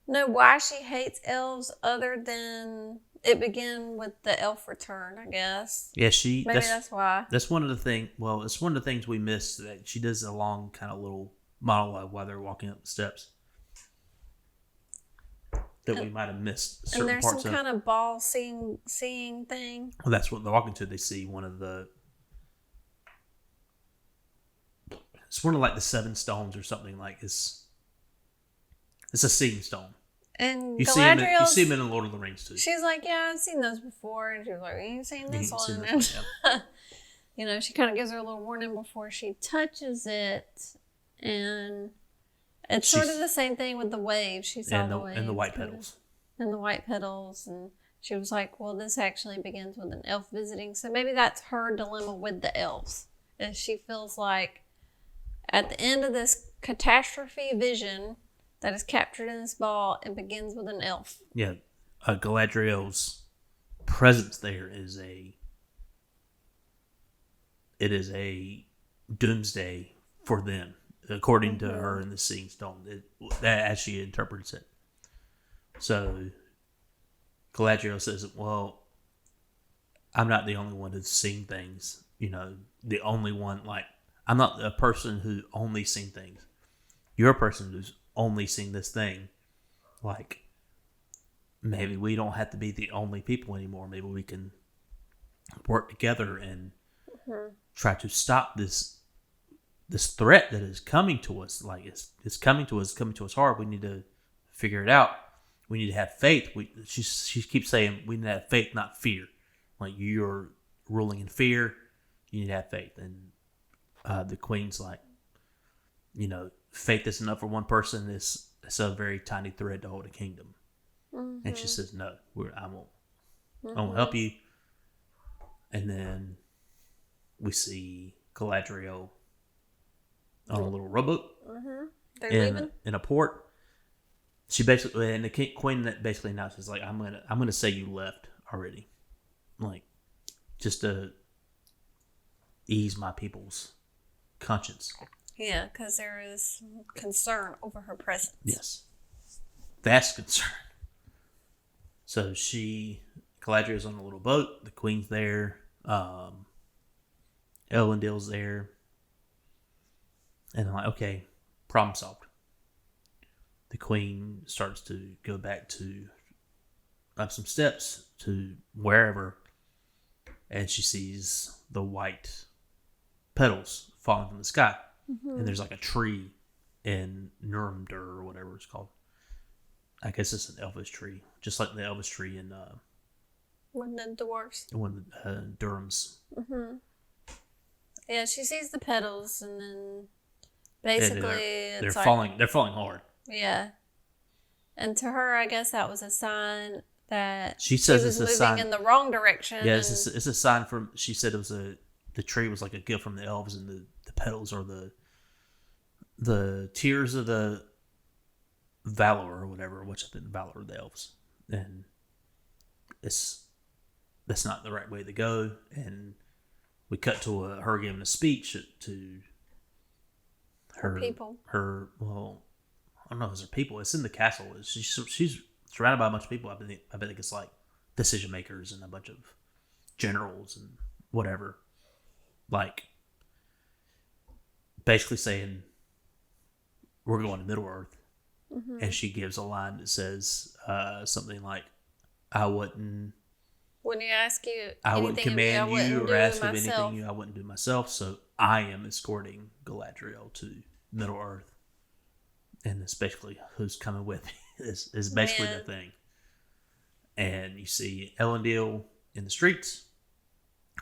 know why she hates elves, other than it began with the elf return, I guess. Yeah, that's why. That's one of the things. Well, it's one of the things we missed, that she does a long kind of little monologue while they're walking up the steps that we might have missed certain parts of. And there's some kind of ball seeing thing. Well, that's what they're walking to. They see one of the. It's one of like the 7 stones or something. Like it's a seeing stone. And you see him in the Lord of the Rings too. She's like, yeah, I've seen those before. And she was like, you've seen this one. And, she kind of gives her a little warning before she touches it. And it's sort of the same thing with the waves. She saw the waves. And the white petals. And the white petals. And she was like, well, this actually begins with an elf visiting. So maybe that's her dilemma with the elves. Is she feels like at the end of this catastrophe vision that is captured in this ball, it begins with an elf. Yeah. Galadriel's presence there is a doomsday for them, according to her in the Seeing Stone. That as she interprets it. So Galadriel says, well, I'm not the only one who's seen things. The only one, like, I'm not a person who only seen things. You're a person who's only seen this thing. Like, maybe we don't have to be the only people anymore. Maybe we can work together and try to stop this threat that is coming to us. Like it's coming to us hard. We need to figure it out. We need to have faith. She keeps saying we need to have faith, not fear. Like you're ruling in fear, you need to have faith. And the queen's like, faith is enough for one person. It's a very tiny thread to hold a kingdom. And she says, no, I won't help you. And then we see Galadriel on a little rowboat in a port. She basically, and the queen that basically announces, like, I'm gonna say you left already, like, just to ease my people's conscience. Yeah, because there is concern over her presence. Yes, that's concern. So Galadriel's on a little boat. The queen's there. Elendil's there. And I'm like, okay, problem solved. The queen starts to go back to up some steps to wherever, and she sees the white petals falling from the sky. And there's like a tree in Nurmdur or whatever it's called. I guess it's an Elvish tree, just like the Elvish tree in One of the dwarves. Durham's. Yeah, she sees the petals, and then basically they're falling. They're falling hard. Yeah, and to her, I guess that was a sign that she says was it's a moving sign in the wrong direction. Yeah, it's a sign from. She said it was the tree was like a gift from the elves, and the petals are the tears of the Valor or whatever, which I think Valor of the elves, and that's not the right way to go. And we cut to her giving a speech to her people. Well, I don't know if it's her people. It's in the castle. She's surrounded by a bunch of people. I think it's like decision makers and a bunch of generals and whatever. Like basically saying we're going to Middle Earth. And she gives a line that says something like, I wouldn't command you or ask of anything I wouldn't do myself, so I am escorting Galadriel to Middle Earth. And it's basically who's coming with me is basically the thing. And you see Elendil in the streets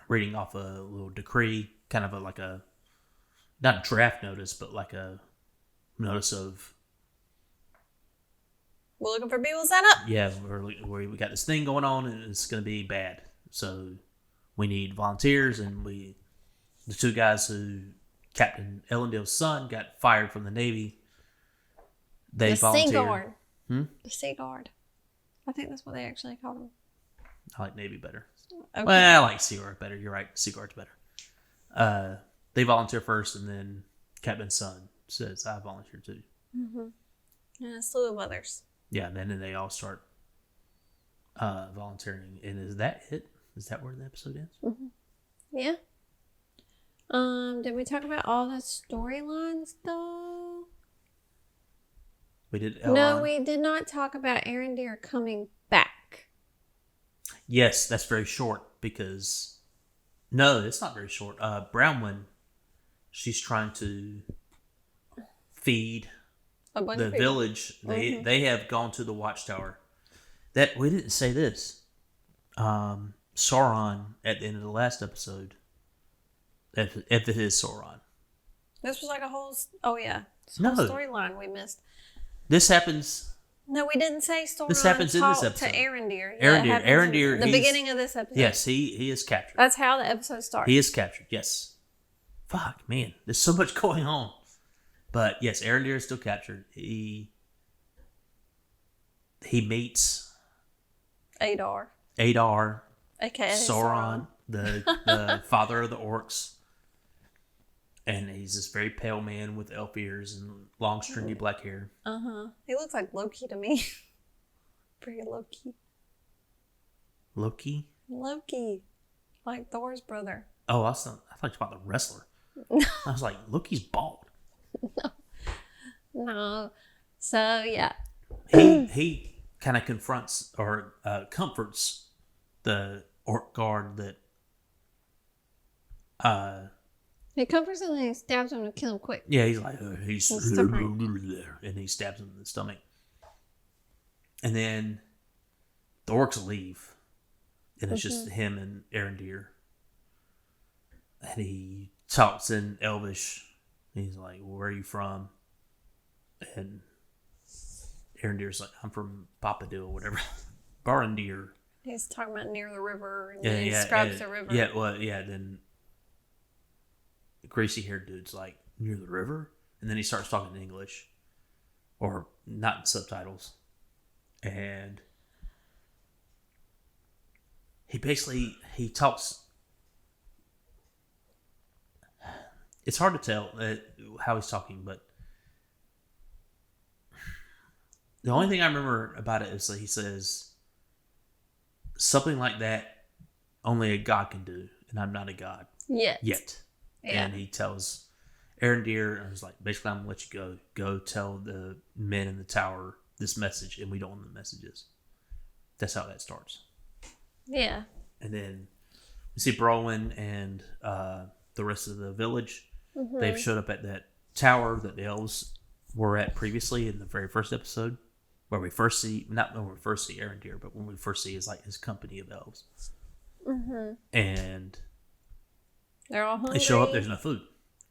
reading off a little decree, kind of like a, not a draft notice, but like a notice of, we're looking for people to sign up. Yeah, we got this thing going on and it's going to be bad. So we need volunteers, and the two guys who Captain Elendil's son got fired from the Navy. They volunteered. Sea Guard. The Sea Guard. I think that's what they actually called them. I like Navy better. Okay. Well, I like Sea Guard better. You're right. Sea Guard's better. They volunteer first, and then Captain's son says, I volunteer too. And a slew of others. Yeah, and then they all start volunteering. And is that it? Is that where the episode ends? Yeah. Did we talk about all the storylines though? We did. No, we did not talk about Arendir coming back. Yes, that's very short because no, it's not very short. Brownwind, she's trying to feed the village. They have gone to the Watchtower. That we didn't say this. Sauron at the end of the last episode. If it is Sauron. This was like a whole. Storyline we missed. This happens. No, we didn't say Sauron. This happens in this episode. To Arendir. Arendir. The beginning of this episode. Yes, he is captured. That's how the episode starts. He is captured. Yes. Fuck, man, there's so much going on. But yes, Arendir is still captured. He meets Adar, aka Sauron, the father of the orcs. And he's this very pale man with elf ears and long, stringy black hair. He looks like Loki to me. Pretty Loki. Loki. Like Thor's brother. Oh, I thought you were about the wrestler. I was like, Loki's bald. No. So, yeah. He kind of confronts or comforts the orc guard that. He comforts him and he stabs him to kill him quick. Yeah, he's like, and he stabs him in the stomach. And then the orcs leave, and it's just him and Arendir. And he talks in Elvish. He's like, well, where are you from? And Arendir's like, I'm from Papadil, whatever. Barandir. He's talking about near the river, and he describes the river. Yeah, well, yeah, then the greasy-haired dude's like, near the river? And then he starts talking in English. Or not in subtitles. And he talks... It's hard to tell how he's talking, but the only thing I remember about it is that he says something like that only a god can do, and I'm not a god. Yet. Yeah. And he tells Arendir, and he's like, basically, I'm going to let you go. Go tell the men in the tower this message, and we don't know the messages. That's how that starts. Yeah. And then we see Brolin and the rest of the village. Mm-hmm. They've showed up at that tower that the elves were at previously in the very first episode, where we first see, not when we first see Arendir, but when we first see his company of elves. Mm-hmm. And they're all hungry. They show up, there's no food.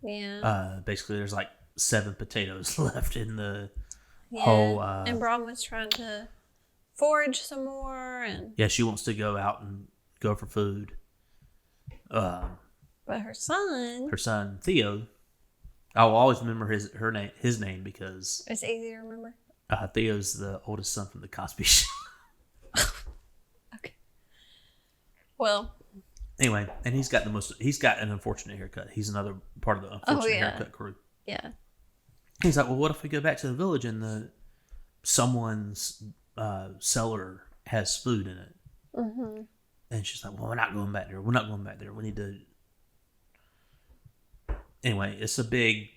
Yeah. Basically, there's like 7 potatoes left in the whole... and Braun was trying to forage some more. And yeah, she wants to go out and go for food. But her son, Theo, I will always remember his name because... It's easy to remember. Theo's the oldest son from the Cosby Show. Okay. Well... Anyway, and he's got an unfortunate haircut. He's another part of the unfortunate haircut crew. Yeah. He's like, well, what if we go back to the village and someone's cellar has food in it? Mm-hmm. And she's like, well, we're not going back there. We're not going back there. We need to... Anyway, it's a big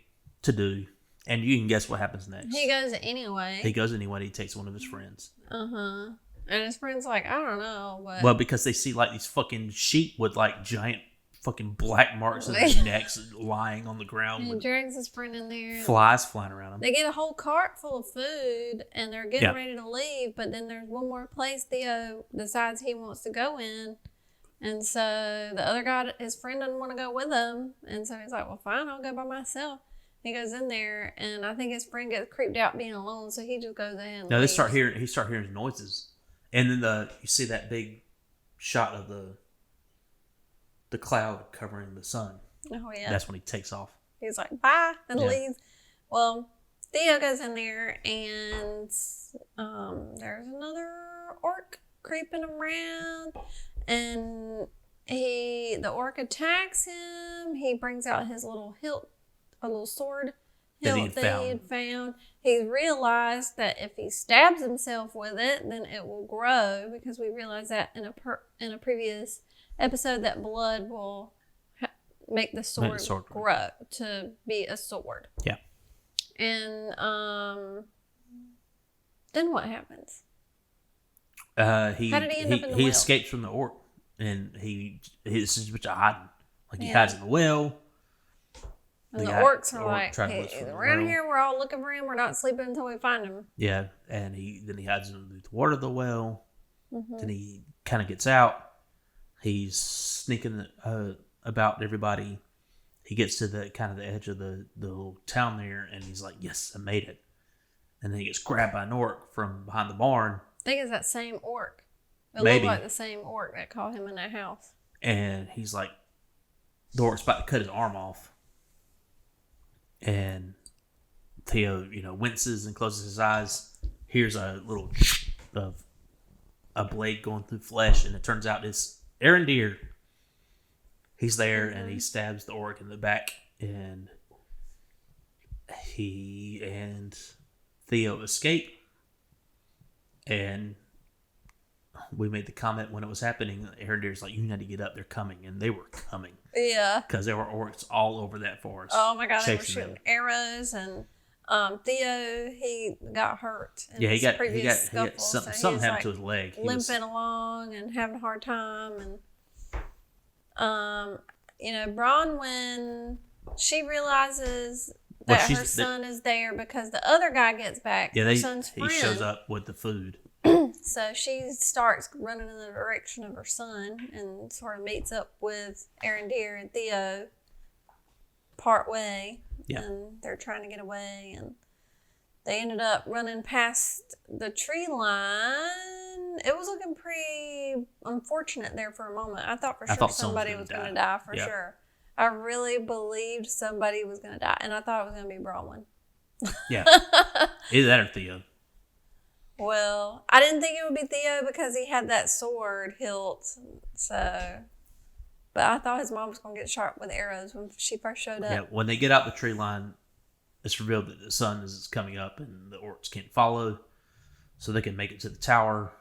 to-do. And you can guess what happens next. He goes anyway. He takes one of his friends. Uh-huh. And his friend's like, I don't know. But... Well, because they see like these fucking sheep with like giant fucking black marks on their necks lying on the ground. And he drags his friend in there. Flies flying around them. They get a whole cart full of food and they're getting ready to leave. But then there's one more place Theo decides he wants to go in. And so the other guy, his friend doesn't want to go with him. And so he's like, well, fine, I'll go by myself. He goes in there, and I think his friend gets creeped out being alone, so he just goes in. No, he start hearing noises. And then you see that big shot of the cloud covering the sun. Oh, yeah. That's when he takes off. He's like, bye, and leaves. Well, Theo goes in there, and there's another orc creeping around, and the orc attacks him. He brings out his little hilt, a little sword hilt that he had found. He realized that if he stabs himself with it, then it will grow, because we realized that in a previous episode that blood will make the sword grow to be a sword. Yeah. And then what happens? How did he end up in the well? He escapes from the orc, and he's just hiding. Like he hides in the well. And the orcs are like, hey, around here, we're all looking for him. We're not sleeping until we find him. Yeah, and then he hides underneath the water of the well. Mm-hmm. Then he kind of gets out. He's sneaking about everybody. He gets to the kind of the edge of the little town there, and he's like, yes, I made it. And then he gets grabbed by an orc from behind the barn. I think it's that same orc. It looked like the same orc that caught him in that house. And he's like, the orc's about to cut his arm off. And Theo, winces and closes his eyes. Hears a little of a blade going through flesh, and it turns out it's Arendir. He's there, and he stabs the orc in the back, and he and Theo escape. And we made the comment when it was happening, Arendir's like, you need to get up, they're coming. And they were coming. Yeah. Because there were orcs all over that forest. Oh my God, they were shooting arrows. And Theo, he got hurt. In he got scuffle, something happened to his leg. Limping along and having a hard time. And, Bronwyn, she realizes that her son is there because the other guy gets back. Yeah, her son's friend. He shows up with the food. So she starts running in the direction of her son and sort of meets up with Arendir and Theo part way. Yeah. And they're trying to get away, and they ended up running past the tree line. It was looking pretty unfortunate there for a moment. I thought somebody was going to die for sure. I really believed somebody was going to die, and I thought it was going to be Bronwyn. Yeah. Either that or Theo. Well, I didn't think it would be Theo because he had that sword hilt, so... But I thought his mom was going to get shot with arrows when she first showed up. Yeah, when they get out the tree line, it's revealed that the sun is coming up and the orcs can't follow, so they can make it to the tower.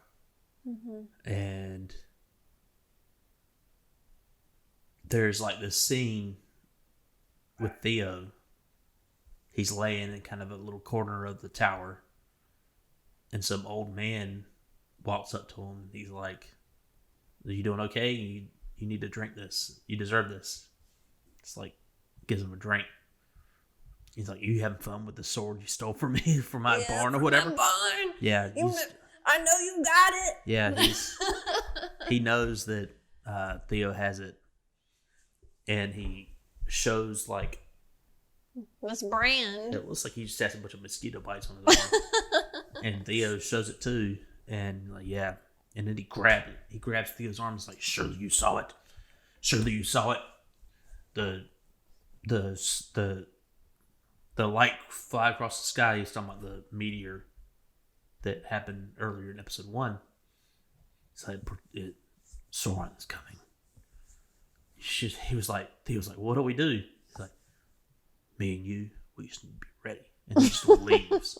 Mm-hmm. And there's like this scene with Theo. He's laying in kind of a little corner of the tower, and some old man walks up to him. He's like, "Are you doing okay? You need to drink this. You deserve this." It's like, gives him a drink. He's like, "You having fun with the sword you stole from me from my barn or whatever?" My barn. Yeah. I know you got it. Yeah, he knows that Theo has it, and he shows like this brand. It looks like he just has a bunch of mosquito bites on his arm, and Theo shows it too, and like and then he grabs it. He grabs Theo's arm and is like, "Surely you saw it. Surely you saw it." The light fly across the sky. He's talking about the meteor that happened earlier in episode 1. It's like, Sauron is coming. He was like, "What do we do?" He's like, "Me and you, we just need to be ready." And he just leaves.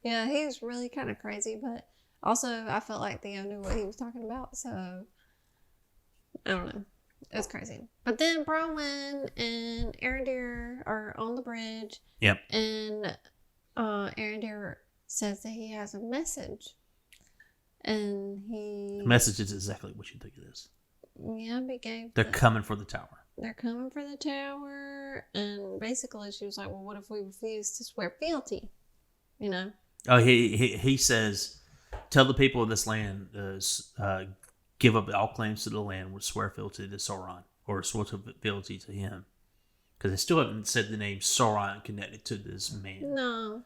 Yeah, he's really kind of crazy, but also I felt like Theo knew what he was talking about, so I don't know. It was crazy. But then Bronwyn and Arendir are on the bridge. Yep. And Arendir says that he has a message. And the message is exactly what you think it is. Yeah, he gave... They're coming for the tower. They're coming for the tower. And basically she was like, well, what if we refuse to swear fealty? You know? Oh, he says, "Tell the people of this land, give up all claims to the land, would swear fealty to Sauron, or swear fealty to him." Because they still haven't said the name Sauron connected to this man. No.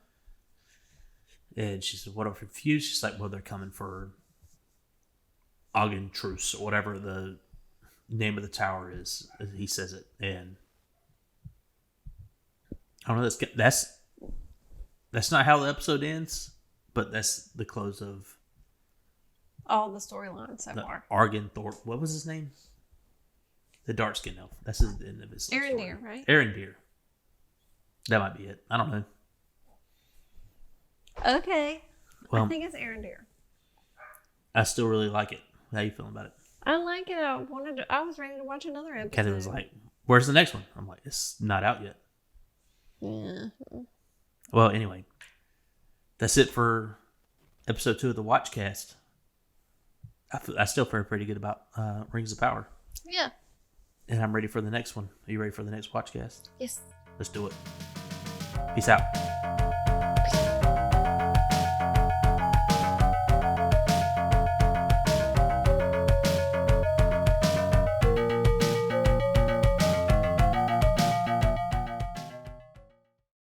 And she said, "What if we refuse?" She's like, "Well, they're coming for Ogden Truce," or whatever the name of the tower is. He says it. And I don't know, that's not how the episode ends, but that's the close of all the storylines so far. Argan Thorpe. What was his name? The dark skinned elf. That's the end of his story. Arendir, right? Arendir. That might be it. I don't know. Okay. Well, I think it's Arendir. I still really like it. How you feeling about it? I like it. I was ready to watch another episode. Cathy was like, "Where's the next one?" I'm like, "It's not out yet." Yeah. Well, anyway, that's it for episode 2 of the Watchcast. I still feel pretty good about Rings of Power. Yeah. And I'm ready for the next one. Are you ready for the next Watchcast? Yes. Let's do it. Peace out.